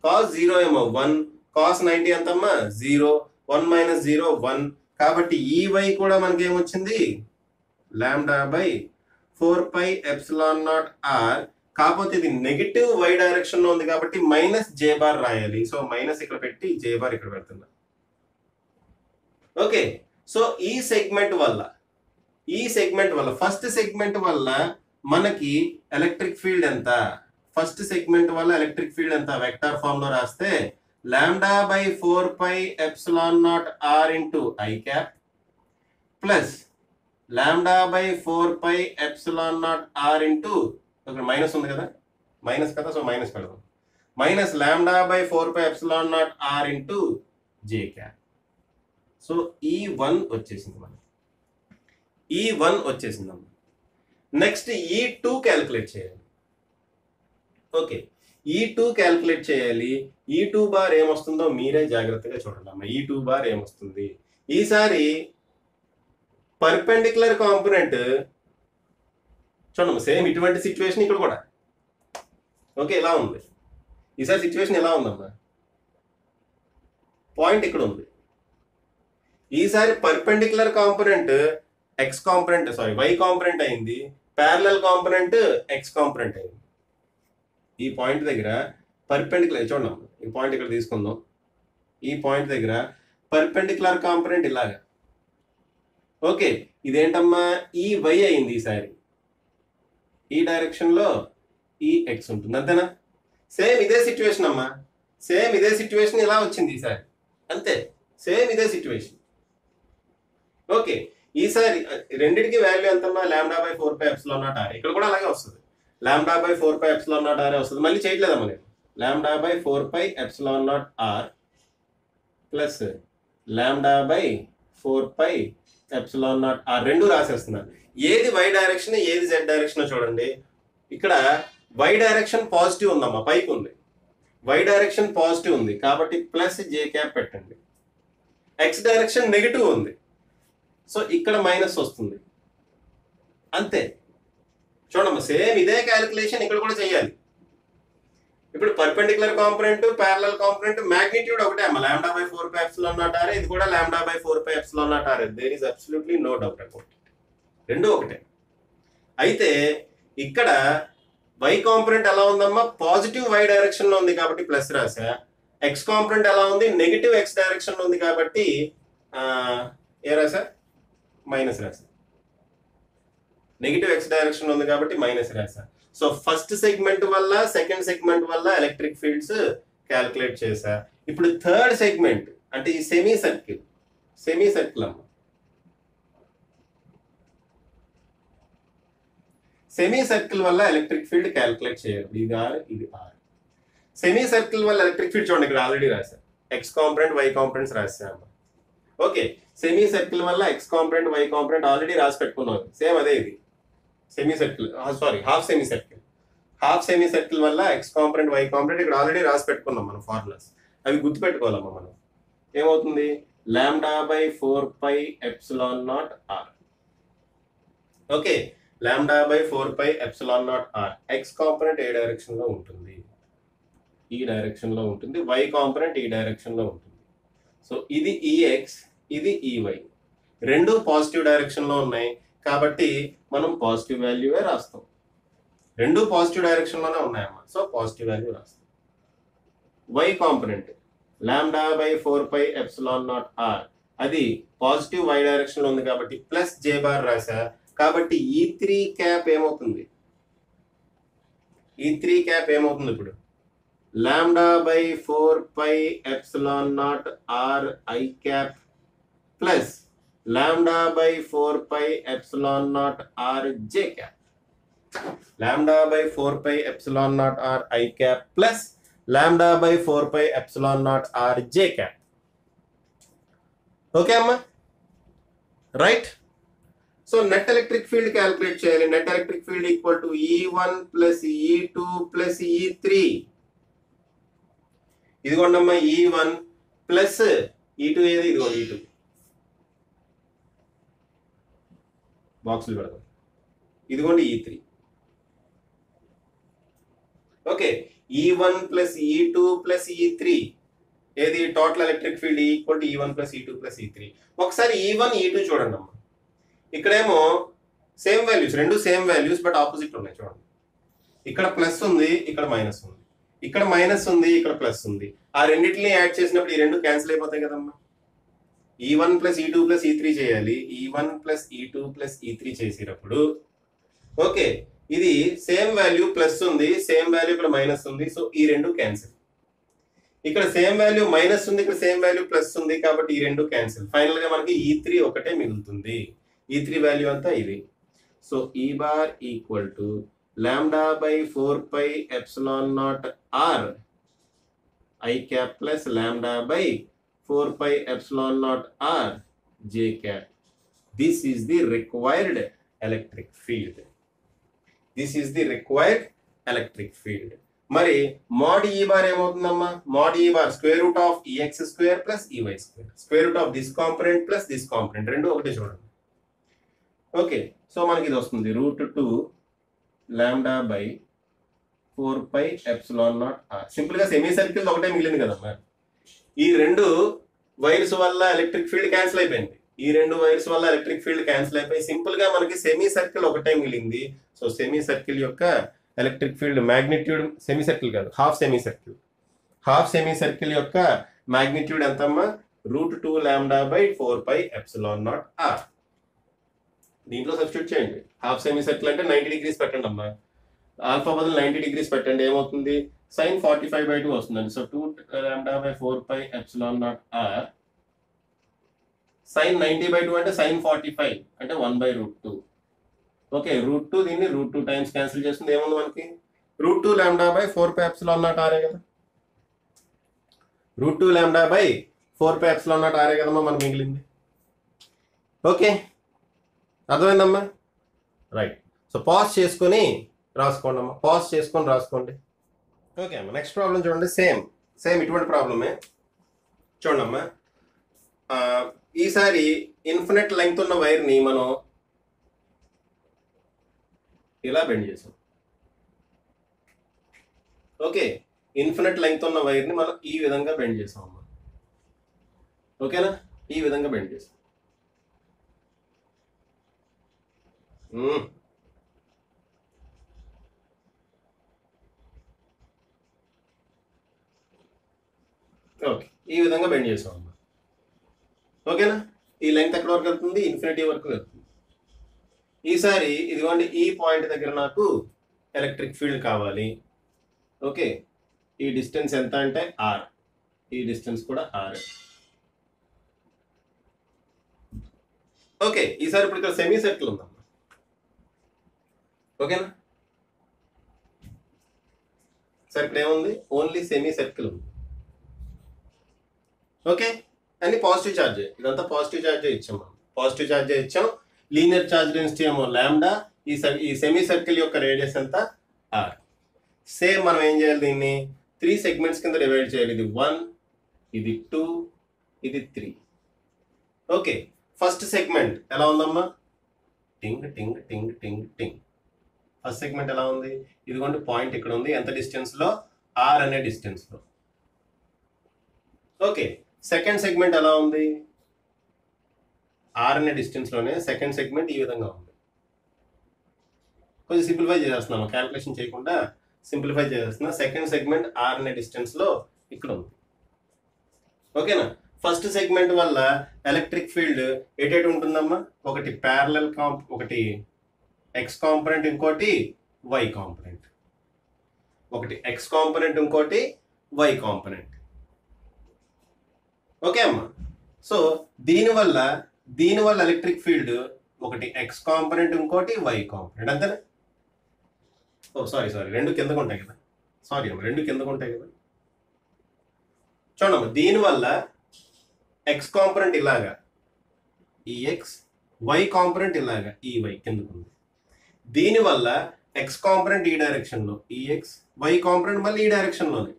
Cos 0 ఏమో 1, కాస్ 90 ఎంతమ్మా? 0. 1 మైనస్ 0 1. కాబట్టి ఈ వై కూడా మనకి ఏమొచ్చింది? Lambda by 4πε0 r. కాకపోతే ఇది నెగిటివ్ వై డైరెక్షన్ లో ఉంది కాబట్టి మైనస్ జే బార్ రాయాలి. సో మైనస్ ఇక్కడ పెట్టి జే బార్ ఇక్కడ పెడుతున్నా. ఓకే, సో ఈ సెగ్మెంట్ వల్ల ఫస్ట్ సెగ్మెంట్ వల్ల మనకి ఎలక్ట్రిక్ ఫీల్డ్ ఎంత? ఫస్ట్ సెగ్మెంట్ వల్ల ఎలక్ట్రిక్ ఫీల్డ్ ఎంత? వెక్టార్ ఫామ్ లో రాస్తే lambda by 4πε0 r into i cap plus lambda by 4πε0 r into, ఇక్కడ మైనస్ ఉంది కదా, మైనస్ కదా, సో మైనస్ పెడదాం. Minus lambda by 4 pi epsilon naught r into j cap. So ఈ 1 వచ్చేసింది మనకి, ఈ 1 వచ్చేసిందమ్మా. నెక్స్ట్ ఈ 2 క్యాలిక్యులేట్ చేయాలి. ఓకే, ఈ 2 క్యాలిక్యులేట్ చేయాలి. ఈ 2 బార్ ఏమొస్తుందో మీరే జాగ్రత్తగా చూడండి అమ్మా. ఈ 2 బార్ ఏమొస్తుంది ఈసారి పర్పెండిక్యులర్ కాంపోనెంట్ చూడమ్మా. సేమ్ ఇటువంటి సిచ్యువేషన్ ఇక్కడ కూడా. ఓకే, ఇలా ఉంది. ఈసారి సిచ్యువేషన్ ఎలా ఉందమ్మా, పాయింట్ ఇక్కడ ఉంది. ఈసారి perpendicular component X component y component అయింది, ప్యారలల్ కాంపోనెంట్ ఎక్స్ కాంపోనెంట్ అయింది. ఈ పాయింట్ దగ్గర పర్పెండిక్యులర్ చూడండి, ఈ పాయింట్ ఇక్కడ తీసుకుందాం. ఈ పాయింట్ దగ్గర పర్పెండిక్యులర్ కాంపోనెంట్ ఇలాగా. ఓకే, ఇదేంటమ్మా ఈ వై అయింది. ఈసారి ఈ డైరెక్షన్లో ఈ ఎక్స్ ఉంటుంది, అంతేనా? సేమ్ ఇదే సిచ్యువేషన్ అమ్మా, సేమ్ ఇదే సిచ్యువేషన్ ఇలా వచ్చింది ఈసారి, అంతే. సేమ్ ఇదే సిచ్యువేషన్. ఓకే, ఈసారి రెండింటికి వాల్యూ ఎంతమ్మా, lambda by 4 pi epsilon naught r. ఇక్కడ కూడా అలాగే వస్తుంది, lambda by 4 pi epsilon naught are వస్తుంది. మళ్ళీ చేయట్లేదమ్మా నేను. Lambda by 4 pi epsilon naught r plus lambda by 4 pi epsilon naught r రెండు రాసేస్తున్నాను. ఏది వై డైరెక్షన్ ఏది జెడ్ డైరెక్షన్ చూడండి. ఇక్కడ వై డైరెక్షన్ పాజిటివ్ ఉందమ్మా, పైకి ఉంది. వై డైరెక్షన్ పాజిటివ్ ఉంది కాబట్టి ప్లస్ జే క్యాప్ పెట్టండి. ఎక్స్ డైరెక్షన్ నెగిటివ్ ఉంది, సో ఇక్కడ మైనస్ వస్తుంది, అంతే. చూడమ్మా, సేమ్ ఇదే క్యాలిక్యులేషన్ ఇక్కడ కూడా చేయాలి. ఇప్పుడు perpendicular component parallel component magnitude ఒకటే అమ్మా, lambda by 4 pi epsilon naught r. ఇది కూడా lambda by 4 pi epsilon naught r. There is absolutely no doubt about it. రెండు ఒకటే. అయితే ఇక్కడ వై కాంపోనెంట్ ఎలా ఉందమ్మా, పాజిటివ్ వై డైరెక్షన్ లో ఉంది కాబట్టి ప్లస్ రాసా. ఎక్స్ కాంపోనెంట్ ఎలా ఉంది, నెగిటివ్ ఎక్స్ డైరెక్షన్ లో ఉంది కాబట్టి ఏ రాసా, మైనస్ రాసా. నెగిటివ్ ఎక్స్ డైరెక్షన్ ఉంది కాబట్టి మైనస్ రాసా. సో ఫస్ట్ సెగ్మెంట్ వల్ల సెకండ్ సెగ్మెంట్ వల్ల ఎలక్ట్రిక్ ఫీల్డ్స్ క్యాల్కులేట్ చేసా. ఇప్పుడు థర్డ్ సెగ్మెంట్ అంటే ఈ సెమీ సర్కిల్ అమ్మ. సెమీ సర్కిల్ వల్ల ఎలక్ట్రిక్ ఫీల్డ్ క్యాల్కులేట్ చేయాలి. ఇది ఆర్, ఇది ఆర్. సెమీ సర్కిల్ వల్ల ఎలక్ట్రిక్ ఫీల్డ్ చూడండి, ఇక్కడ ఆల్రెడీ రాసా. ఎక్స్ కాంపోనెంట్ వై కాంపోనెంట్స్ రాసాము. ఓకే, సెమీ సర్కిల్ వల్ల X component y component already రాసి పెట్టుకున్నాం. సేమ్ అదే ఇది semi circle, sorry half semi circle. Half semi circle వల్ల ఎక్స్ కాంపోనెంట్ వై కాంపోనెంట్ ఇక్కడ ఆల్రెడీ రాసి పెట్టుకున్నాం మనం ఫార్ములాస్. అవి గుర్తుపెట్టుకోవాలమ్మా మనం. ఏమవుతుంది, lambda by 4 pi epsilon naught r. Okay, lambda by 4 pi epsilon naught r. X component ఏ డైరెక్షన్ లో ఉంటుంది, ఈ డైరెక్షన్ లో ఉంటుంది. వై కాంపోనెంట్ ఈ డైరెక్షన్ లో ఉంటుంది. సో ఇది ఈఎక్స్, ఇది ఈవై, రెండు పాజిటివ్ డైరెక్షన్ లో ఉన్నాయి కాబట్టి మనం పాజిటివ్ వాల్యూవే రాస్తాం. రెండు పాజిటివ్ డైరెక్షన్ లోనే ఉన్నాయమ్మా, సో పాజిటివ్ వాల్యూ రాస్తాం. Y component lambda by 4 pi epsilon naught r, అది పాజిటివ్ వై డైరెక్షన్ లో ఉంది కాబట్టి ప్లస్ జే బార్ రాసా. కాబట్టి E3 క్యాప్ ఏమవుతుంది, E3 క్యాప్ ఏమవుతుంది ఇప్పుడు, lambda by 4 pi epsilon naught r I cap plus lambda by 4 pi epsilon naught r J cap. Lambda by 4 pi epsilon naught r I cap plus lambda by 4 pi epsilon naught r J cap. Okay అమ్మా, right. So net electric field calculate చేయాలి. Net electric field equal to E1 plus E2 plus E3. ఇదిగోండమ్మా E1 plus E2 ఏది, ఇదిగో E2 బాక్సులు పెడతాం. ఇదిగోండి E3. Okay, E1 plus E2 plus E3 ఏది, total electric field equal to E1 plus E2 plus E3. ఒకసారి E1 E2 చూడండి అమ్మా. ఇక్కడేమో సేమ్ వాల్యూస్, రెండు సేమ్ వాల్యూస్ బట్ ఆపోజిట్ ఉన్నాయి చూడండి. ఇక్కడ ప్లస్ ఉంది, ఇక్కడ మైనస్ ఉంది. ఇక్కడ మైనస్ ఉంది, ఇక్కడ ప్లస్ ఉంది. ఆ రెండింటిని యాడ్ చేసినప్పుడు ఈ రెండు క్యాన్సిల్ అయిపోతాయి కదమ్మా. E1 plus E2 plus E3 చేయాలి. E1 plus E2 plus E3 చేసేటప్పుడు ఓకే, ఇది సేమ్ వాల్యూ ప్లస్ ఉంది, సేమ్ వాల్యూ ఇక్కడ మైనస్ ఉంది. సో ఈ రెండు క్యాన్సిల్. ఇక్కడ సేమ్ వాల్యూ మైనస్ ఉంది, ఇక్కడ సేమ్ వాల్యూ ప్లస్ ఉంది కాబట్టి ఈ రెండు క్యాన్సిల్. ఫైనల్ గా మనకి E3 ఒకటే మిగులుతుంది. E3 వాల్యూ అంతా ఇది. So E bar equal to lambda by 4 pi epsilon naught r I cap plus lambda by 4 pi epsilon naught r j cap. This is the required electric field. This is the required electric field. మరి mod e bar ఏమవుతుందమ్మా? mod e bar square root of ex square plus ey square. Square root of this component plus this component. రెండు ఒకటే చూడండి. Okay, so మనకి ఇది వస్తుంది √2 lambda by 4 pi epsilon naught r. Simple గా semi circle ఒకటే మిగిలింది కదమ్మా. ఈ రెండు వైర్స్ వల్ల ఎలక్ట్రిక్ ఫీల్డ్ క్యాన్సిల్ అయిపోయింది. ఈ రెండు వైర్స్ వల్ల ఎలక్ట్రిక్ ఫీల్డ్ క్యాన్సిల్ అయిపోయి సింపుల్ గా మనకి సెమీ సర్కిల్ ఒకటే మిగిలింది. సో సెమీ సర్కిల్ యొక్క electric field magnitude, semi circle కాదు, half semi circle. Half semi circle యొక్క మ్యాగ్నిట్యూడ్ ఎంతమ్మా? √2 lambda by 4 pi epsilon naught r. దీంట్లో సబ్స్టిట్యూట్ చేయండి. హాఫ్ సెమీ సర్కిల్ అంటే 90 degrees పెట్టండి అమ్మా. ఆల్ఫా బదులు 90 degrees పెట్టండి, ఏమవుతుంది? sin 45/2 వస్తుందండి. So 2 lambda by 4 pi epsilon naught r. sin 90/2 అంటే sin 45 అంటే 1/√2. ఓకే, √2 దీన్ని √2 టైమ్స్ క్యాన్సిల్ చేస్తుంది. ఏముంది మనకి? √2 lambda by 4 pi epsilon naught r కదా. √2 lambda by 4 pi epsilon naught r కదమ్మా మనకు మిగిలింది. ఓకే, అర్థమైందమ్మా? రైట్. సో పాజ్ చేసుకొని రాసుకోండి అమ్మా, పాజ్ చేసుకొని రాసుకోండి. ఓకే అమ్మా, నెక్స్ట్ ప్రాబ్లం చూడండి. సేమ్ ఇటువంటి ప్రాబ్లమే చూడండి అమ్మా. ఈసారి ఇన్ఫినిట్ లెంగ్త్ ఉన్న వైర్ని మనం ఇలా బెండ్ చేసాం. ఓకే, ఇన్ఫినిట్ లెంగ్త్ ఉన్న వైర్ని మనం ఈ విధంగా బెండ్ చేసాం అమ్మా. ఓకేనా? ఈ విధంగా బెండ్ చేసాం. ఓకే, ఈ విధంగా బెండ్ చేసాం అమ్మా. ఓకేనా? ఈ లెంగ్త్ ఎక్కడ వరకు వెళ్తుంది? ఇన్ఫినిటీ వరకు వెళ్తుంది. ఈసారి ఇదిగోండి, ఈ పాయింట్ దగ్గర నాకు ఎలక్ట్రిక్ ఫీల్డ్ కావాలి. ఓకే, ఈ డిస్టెన్స్ ఎంత అంటే r. ఈ డిస్టెన్స్ కూడా r. ఓకే, ఈసారి ఇప్పుడు ఇక్కడ సెమీ సర్కిల్ ఉందమ్మా. ఓకేనా? సార్ ఇక్కడ ఏముంది? ఓన్లీ సెమీ సర్కిల్ ఉంది. ఓకే, అన్ని పాజిటివ్ ఛార్జ్. ఇదంతా పాజిటివ్ ఛార్జ్ ఇచ్చాం మనం. పాజిటివ్ ఛార్జ్ ఇచ్చాం. లీనియర్ ఛార్జ్ డెన్సిటీ ఏమో లాంబ్డా. ఈ సెమీ సర్కిల్ యొక్క రేడియస్ ఎంత? r. సేమ్ మనం ఏం చేయాలి? దీన్ని 3 సెగ్మెంట్స్ కింద డివైడ్ చేయాలి. ఇది 1, ఇది 2, ఇది 3. ఓకే, ఫస్ట్ సెగ్మెంట్ ఎలా ఉందమ్మా? టింగ్ టింగ్ టింగ్ టింగ్ టింగ్. ఫస్ట్ సెగ్మెంట్ ఎలా ఉంది? ఇదిగోండి, పాయింట్ ఇక్కడ ఉంది. ఎంత డిస్టెన్స్ లో? r అనే డిస్టెన్స్ లో. ఓకే, సెకండ్ సెగ్మెంట్ ఎలా ఉంది? r అనే డిస్టెన్స్ లోనే సెకండ్ సెగ్మెంట్ ఈ విధంగా ఉంది. కొంచెం సింప్లిఫై చేసేస్తున్నాము, క్యాల్కులేషన్ చేయకుండా సింప్లిఫై చేసేస్తున్నా. సెకండ్ సెగ్మెంట్ r అనే డిస్టెన్స్ లో ఇక్కడ ఉంది. ఓకేనా? ఫస్ట్ సెగ్మెంట్ వల్ల ఎలక్ట్రిక్ ఫీల్డ్ ఎటు ఉంటుందమ్మా? ఒకటి ప్యారలల్ ఒకటి x కాంపోనెంట్, ఇంకోటి y కాంపోనెంట్. ఒకటి x కాంపోనెంట్, ఇంకోటి y కాంపోనెంట్. ఓకే అమ్మా. సో దీనివల్ల ఎలక్ట్రిక్ ఫీల్డ్ ఒకటి x కాంపోనెంట్, ఇంకోటి y కాంపోనెంట్. అంతేనా? ఓ సారీ, రెండు కిందకు ఉంటాయి కదా. సారీ అమ్మ, రెండు కిందకు ఉంటాయి కదా. చూడమ్మా, దీనివల్ల x కాంపోనెంట్ ఇలాగా ఈ x, y కాంపోనెంట్ ఇలాగా ఈ y కిందకు ఉంది. దీనివల్ల x కాంపోనెంట్ ఈ డైరెక్షన్ లో ఈ x, y కాంపోనెంట్ మళ్ళీ ఈ డైరెక్షన్ లోనే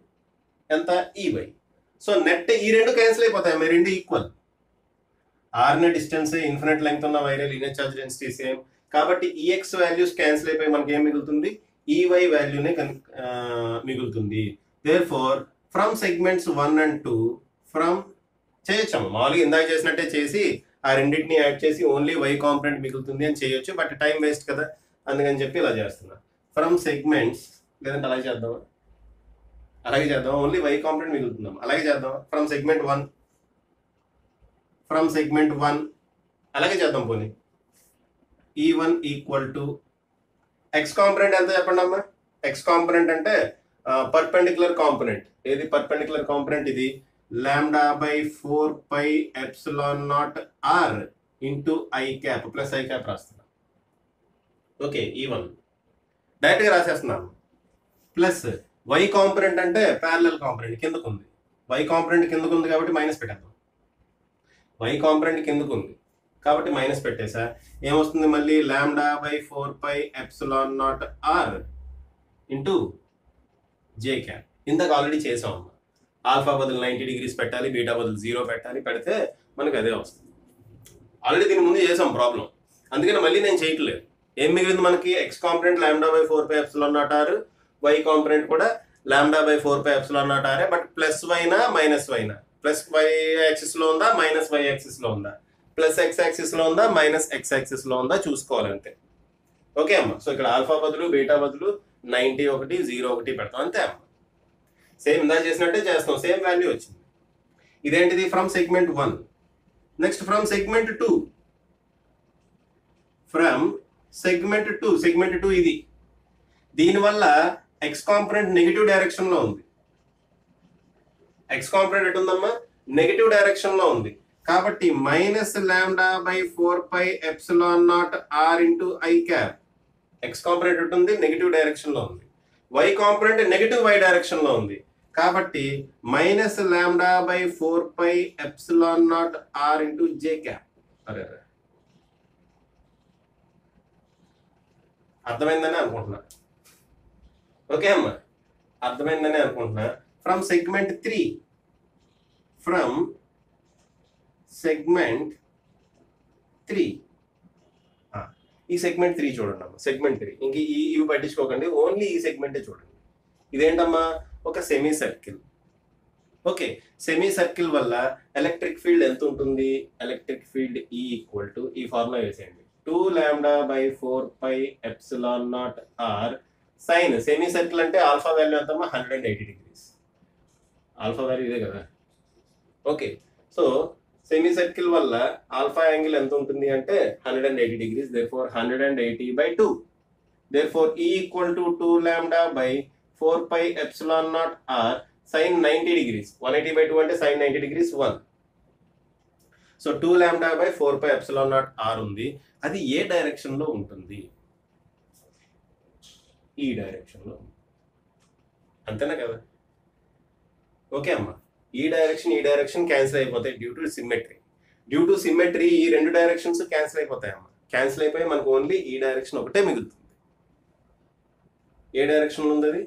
ఎంత? ఈ y. సో నెట్ ఈ రెండు క్యాన్సిల్ అయిపోతాయి. మీ రెండు ఈక్వల్. r నే డిస్టెన్స్, ఇన్ఫినిట్ లెంగ్త్ ఉన్న wire, linear charge density same. కాబట్టి ఈ x వాల్యూస్ క్యాన్సిల్ అయిపోయి మనకి ఏం మిగులుతుంది? ఈ y వాల్యూనే మిగులుతుంది. Therefore from segments 1 and 2 from చేయొచ్చమ్మా. మామూలుగా ఇందాక చేసినట్టే చేసి ఆ రెండింటిని యాడ్ చేసి ఓన్లీ y కాంపోనెంట్ మిగులుతుంది అని చేయొచ్చు. బట్ టైం వేస్ట్ కదా, అందుకని చెప్పి ఇలా చేస్తున్నా. ఫ్రమ్ సెగ్మెంట్స్, లేదంటే అలాగే చేద్దామా? ఓన్లీ y కాంపోనెంట్ మిగులుతుందాం. అలాగే చేద్దాం. ఫ్రమ్ సెగ్మెంట్ 1 అలాగే చేద్దాం. పోనీ E1 equal to x component ఎంత చెప్పండి అమ్మా? x కాంపోనెంట్ అంటే పర్పెండిక్యులర్ కాంపోనెంట్. ఏది పర్పెండిక్యులర్ కాంపోనెంట్? ఇది lambda by 4 pi epsilon naught r into i cap plus i cap రాస్తున్నా. ఓకే, E1 డైరెక్ట్గా రాసేస్తున్నాను. ప్లస్ y కాంపోనెంట్ అంటే ప్యారలల్ కాంపోనెంట్ కిందకు ఉంది. వై కాంపొనెంట్ కిందకు ఉంది కాబట్టి మైనస్ పెట్టేద్దాం. వై కాంపొనెంట్ కిందకు ఉంది కాబట్టి మైనస్ పెట్టేసా. ఏమొస్తుంది మళ్ళీ lambda by 4πε0r into j cap. ఇందాక ఆల్రెడీ చేసాం అమ్మా. ఆల్ఫా బదులు 90 degrees పెట్టాలి, బీటా బదులు 0 పెట్టాలి, పెడితే మనకు అదే వస్తుంది. ఆల్రెడీ దీని ముందు చేసాం ప్రాబ్లం, అందుకని మళ్ళీ నేను చేయట్లేదు. ఏం మిగిలింది మనకి? X component lambda by 4πε0r, y component కూడా lambda by 4πε0r, but plus వైనా మైనస్ వైనా, ప్లస్ వై యాక్సిస్ లో ఉందా మైనస్ వై యాక్సిస్ లో ఉందా, ప్లస్ ఎక్స్ యాక్సిస్ లో ఉందా మైనస్ ఎక్స్ యాక్సిస్ లో ఉందా చూసుకోవాలంతే. ఓకే అమ్మ. సో ఇక్కడ ఆల్ఫా బదులు బీటా బదులు 90 ఒకటి 0 ఒకటి పెడతాం అంతే అమ్మ. సేమ్ ఇందా చేసినట్టే చేస్తాం, సేమ్ వాల్యూ వచ్చింది. ఇదేంటిది? From segment 1. Next from segment 2. From segment 2. Segment 2 ఇది. దీనివల్ల ఎక్స్ కాంపొనెంట్ నెగిటివ్ డైరెక్షన్ లో ఉంది. ఎక్స్ కాంపొనెంట్ ఎటు ఉందమ్మా? నెగిటివ్ డైరెక్షన్ లో ఉంది. కాబట్టి minus lambda by 4πε0r into i cap. X component ఎటు ఉంది? నెగిటివ్ డైరెక్షన్ లో ఉంది. Y component negative y direction లో ఉంది. కాబట్టి minus lambda by 4πε0r into j cap. అరే అర్థమైందని అనుకుంటున్నా. ఓకే అమ్మా, అర్థమైందని అనుకుంటున్నా. From segment 3. From segment 3. ఈ సెగ్మెంట్ 3 చూడండి అమ్మా. సెగ్మెంట్ 3 ఇంక ఇవి పట్టించుకోకండి, ఓన్లీ ఈ సెగ్మెంటే చూడండి. ఇదేంటమ్మా? ఒక semi circle. Okay, semi circle వల్ల ఎలక్ట్రిక్ ఫీల్డ్ ఎంత ఉంటుంది? Electric field E equal to ఈ ఫార్ములా వేసేయండి, 2 lambda by 4πε0r sine. Semi circle అంటే ఆల్ఫా వాల్యూ ఎంతమ్మా? 180 degrees. ఆల్ఫా వాల్యూ ఇదే కదా. ఓకే, సో సెమీ సర్కిల్ వల్ల ఆల్ఫా యాంగిల్ ఎంత ఉంటుంది అంటే 180 degrees. therefore 180/2. therefore E equal to 2 lambda by 4πε0r sine 90 degrees. 180/2 అంటే sine 90 degrees 1. So 2 lambda by 4πε0r ఉంది. అది ఏ డైరెక్షన్ లో ఉంటుంది? ఈ డైరెక్షన్ లో. అంతేనా కదా? ఓకే అమ్మా, ఈ డైరెక్షన్ క్యాన్సిల్ అయిపోతాయి డ్యూ టు సిమెట్రీ. ఈ రెండు డైరెక్షన్స్ క్యాన్సిల్ అయిపోతాయి అమ్మా. క్యాన్సిల్ అయిపోయి మనకు ఓన్లీ ఈ డైరెక్షన్ ఒకటే మిగులుతుంది. ఏ డైరెక్షన్ లో ఉంది? అది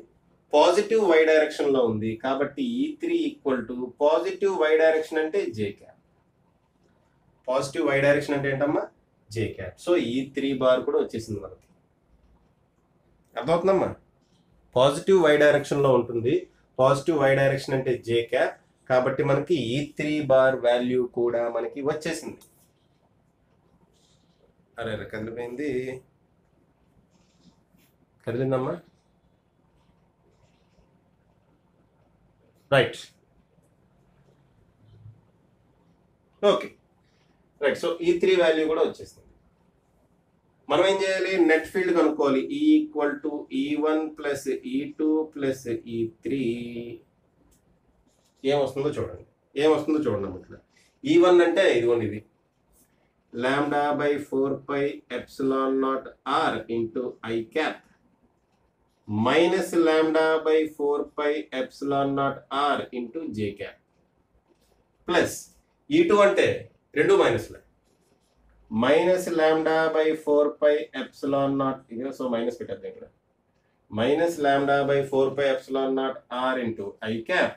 పాజిటివ్ వై డైరెక్షన్ లో ఉంది. కాబట్టి E3 equal to positive y direction అంటే j cap. Positive y direction అంటే ఏంటమ్మా? J cap. So E3 bar కూడా వచ్చేసింది మనకి. అర్థమవుతుందమ్మా? పాజిటివ్ వై డైరెక్షన్ లో ఉంటుంది. పాజిటివ్ వై డైరెక్షన్ అంటే జే క్యాప్. కాబట్టి మనకి E3 బార్ వాల్యూ కూడా మనకి వచ్చేసింది. అరే కదిలిపోయింది. కదిలిందమ్మా? Right. Okay right. So E3 value కూడా వచ్చేసింది. మనం ఏం చేయాలి? నెట్ ఫీల్డ్ కనుక్కోవాలి. E equal to E1 plus E2 plus E3. ఏమొస్తుందో చూడండి. ఇట్లా E1 అంటే ఇదిగోండి, ఇది lambda by 4πε0r into i cap minus lambda by 4πε0r into j cap plus E2 అంటే రెండు మైనస్లే, మైనస్ లాంబ్డా బై 4πε0 ఇదే. సో మైనస్ పెట్టేద్దాం ఇక్కడ. Minus lambda by 4πε0r into i cap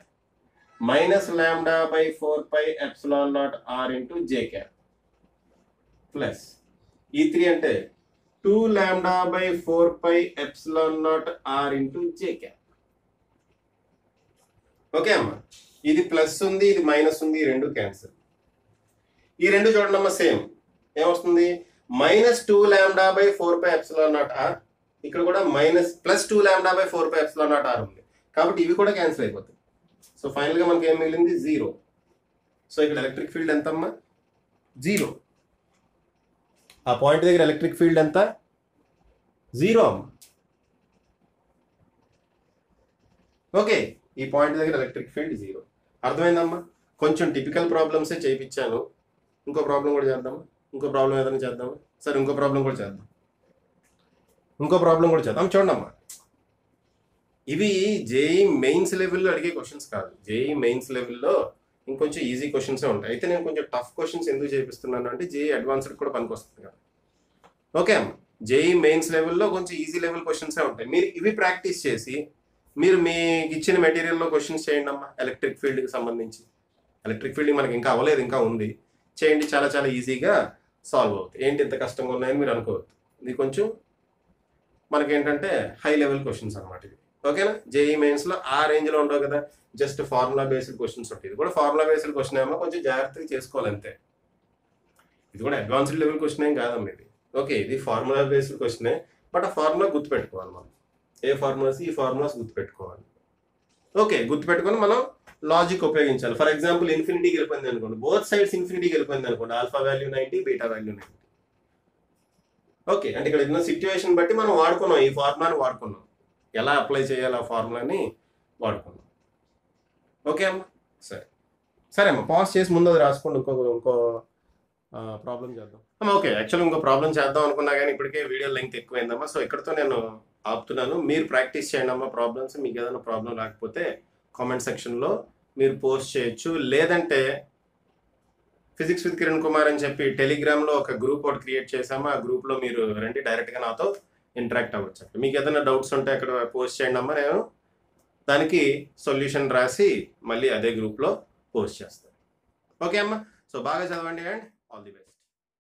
minus lambda by 4πε0r into j cap plus E3 అంటే 2 lambda by 4πε0r into j cap. Okay అమ్మా, ఇది plus ఉంది, ఇది మైనస్ ఉంది, ఈ రెండు క్యాన్సిల్. ఈ రెండు చూడండి అమ్మా, సేమ్. ఏమొస్తుంది? Minus 2 lambda by 4πε0r. ఇక్కడ కూడా minus plus 2 lambda by 4πε0r ఉంది. కాబట్టి ఇవి కూడా క్యాన్సిల్ అయిపోతాయి. సో ఫైనల్ గా మనకి ఏం మిగిలింది? 0. సో ఇక్కడ ఎలక్ట్రిక్ ఫీల్డ్ ఎంత అమ్మా? 0. ఆ పాయింట్ దగ్గర ఎలక్ట్రిక్ ఫీల్డ్ ఎంత? 0 అమ్మా. ఓకే, ఈ పాయింట్ దగ్గర ఎలక్ట్రిక్ ఫీల్డ్ 0. అర్థమైందమ్మా? కొంచెం టిపికల్ ప్రాబ్లమ్సే చేయించాను. ఇంకో ప్రాబ్లం కూడా చేద్దామా? ఇంకో ప్రాబ్లం ఏదైనా చేద్దామా? సరే, ఇంకో ప్రాబ్లం కూడా చేద్దాం. చూడండి అమ్మా, ఇవి జేఈ మెయిన్స్ లెవెల్లో అడిగే క్వశ్చన్స్ కాదు. జేఈ మెయిన్స్ లెవెల్లో ఇంకొంచెం ఈజీ క్వశ్చన్సే ఉంటాయి. అయితే నేను కొంచెం టఫ్ క్వశ్చన్స్ ఎందుకు చేపిస్తున్నాను అంటే జేఈ అడ్వాన్స్డ్ కూడా పనికొస్తుంది కదా. ఓకే అమ్మ, జేఈ మెయిన్స్ లెవెల్లో కొంచెం ఈజీ లెవెల్ క్వశ్చన్సే ఉంటాయి. మీరు ఇవి ప్రాక్టీస్ చేసి మీరు మీకు ఇచ్చిన మెటీరియల్లో క్వశ్చన్స్ చేయండి అమ్మా. ఎలక్ట్రిక్ ఫీల్డ్కి సంబంధించి, ఎలక్ట్రిక్ ఫీల్డ్ మనకి ఇంకా అవ్వలేదు, ఇంకా ఉంది, చేయండి. చాలా చాలా ఈజీగా సాల్వ్ అవుతుంది. ఏంటి ఇంత కష్టంగా ఉన్నాయని మీరు అనుకోవద్దు. ఇది కొంచెం మనకేంటంటే హై లెవెల్ క్వశ్చన్స్ అనమాట ఇది. ఓకేనా? జేఈ మెయిన్స్లో ఆ రేంజ్లో ఉండవు కదా, జస్ట్ ఫార్ములా బేస్డ్ క్వశ్చన్స్ ఉంటాయి. ఇది కూడా ఫార్ములా బేస్డ్ క్వశ్చన్ ఏమో, కొంచెం జాగ్రత్తగా చేసుకోవాలి అంతే. ఇది కూడా అడ్వాన్స్డ్ లెవెల్ క్వశ్చన్ ఏం కాదమ్మా ఇది. ఓకే, ఇది ఫార్ములా బేస్డ్ క్వశ్చనే, బట్ ఆ ఫార్ములా గుర్తుపెట్టుకోవాలి మనం. ఏ ఫార్ములాస్, ఈ ఫార్ములాస్ గుర్తుపెట్టుకోవాలి. ఓకే, గుర్తుపెట్టుకొని మనం లాజిక్ ఉపయోగించాలి. ఫర్ ఎగ్జాంపుల్ ఇన్ఫినిటీకి వెళ్ళిపోయింది అనుకోండి, బోత్ సైడ్స్ ఇన్ఫినిటీకి వెళ్ళిపోయింది అనుకోండి, alpha value 90, beta value 90. Okay, అంటే ఇక్కడ ఉన్న సిచ్యువేషన్ బట్టి మనం వాడుకున్నాం, ఈ ఫార్ములాని వాడుకున్నాం, ఎలా అప్లై చేయాలి ఆ ఫార్ములాని వాడుకున్నాం. ఓకే అమ్మా, సరే సరే అమ్మా, పాజ్ చేసి ముందు అది రాసుకోండి. ఇంకో ప్రాబ్లం చేద్దాం అమ్మా. ఓకే, యాక్చువల్గా ఇంకో ప్రాబ్లం చేద్దాం అనుకున్నా కానీ ఇప్పటికే వీడియో లెంగ్త్ ఎక్కువైందమ్మా. సో ఇక్కడితో నేను ఆపుతున్నాను. మీరు ప్రాక్టీస్ చేయండి అమ్మా ప్రాబ్లమ్స్. మీకు ఏదైనా ప్రాబ్లం రాకపోతే కామెంట్ సెక్షన్లో మీరు పోస్ట్ చేయొచ్చు. లేదంటే ఫిజిక్స్ విత్ కిరణ్ కుమార్ అని చెప్పి టెలిగ్రామ్లో ఒక గ్రూప్ ఒకటి క్రియేట్ చేసాము. ఆ గ్రూప్లో మీరు రండి, డైరెక్ట్గా నాతో ఇంటరాక్ట్ అవ్వచ్చు. మీకు ఏదైనా డౌట్స్ ఉంటే అక్కడ పోస్ట్ చేయండి అమ్మా. నేను దానికి సొల్యూషన్ రాసి మళ్ళీ అదే గ్రూప్లో పోస్ట్ చేస్తాను. ఓకే అమ్మా, సో బాగా చదవండి అండ్ ఆల్ ది బెస్ట్.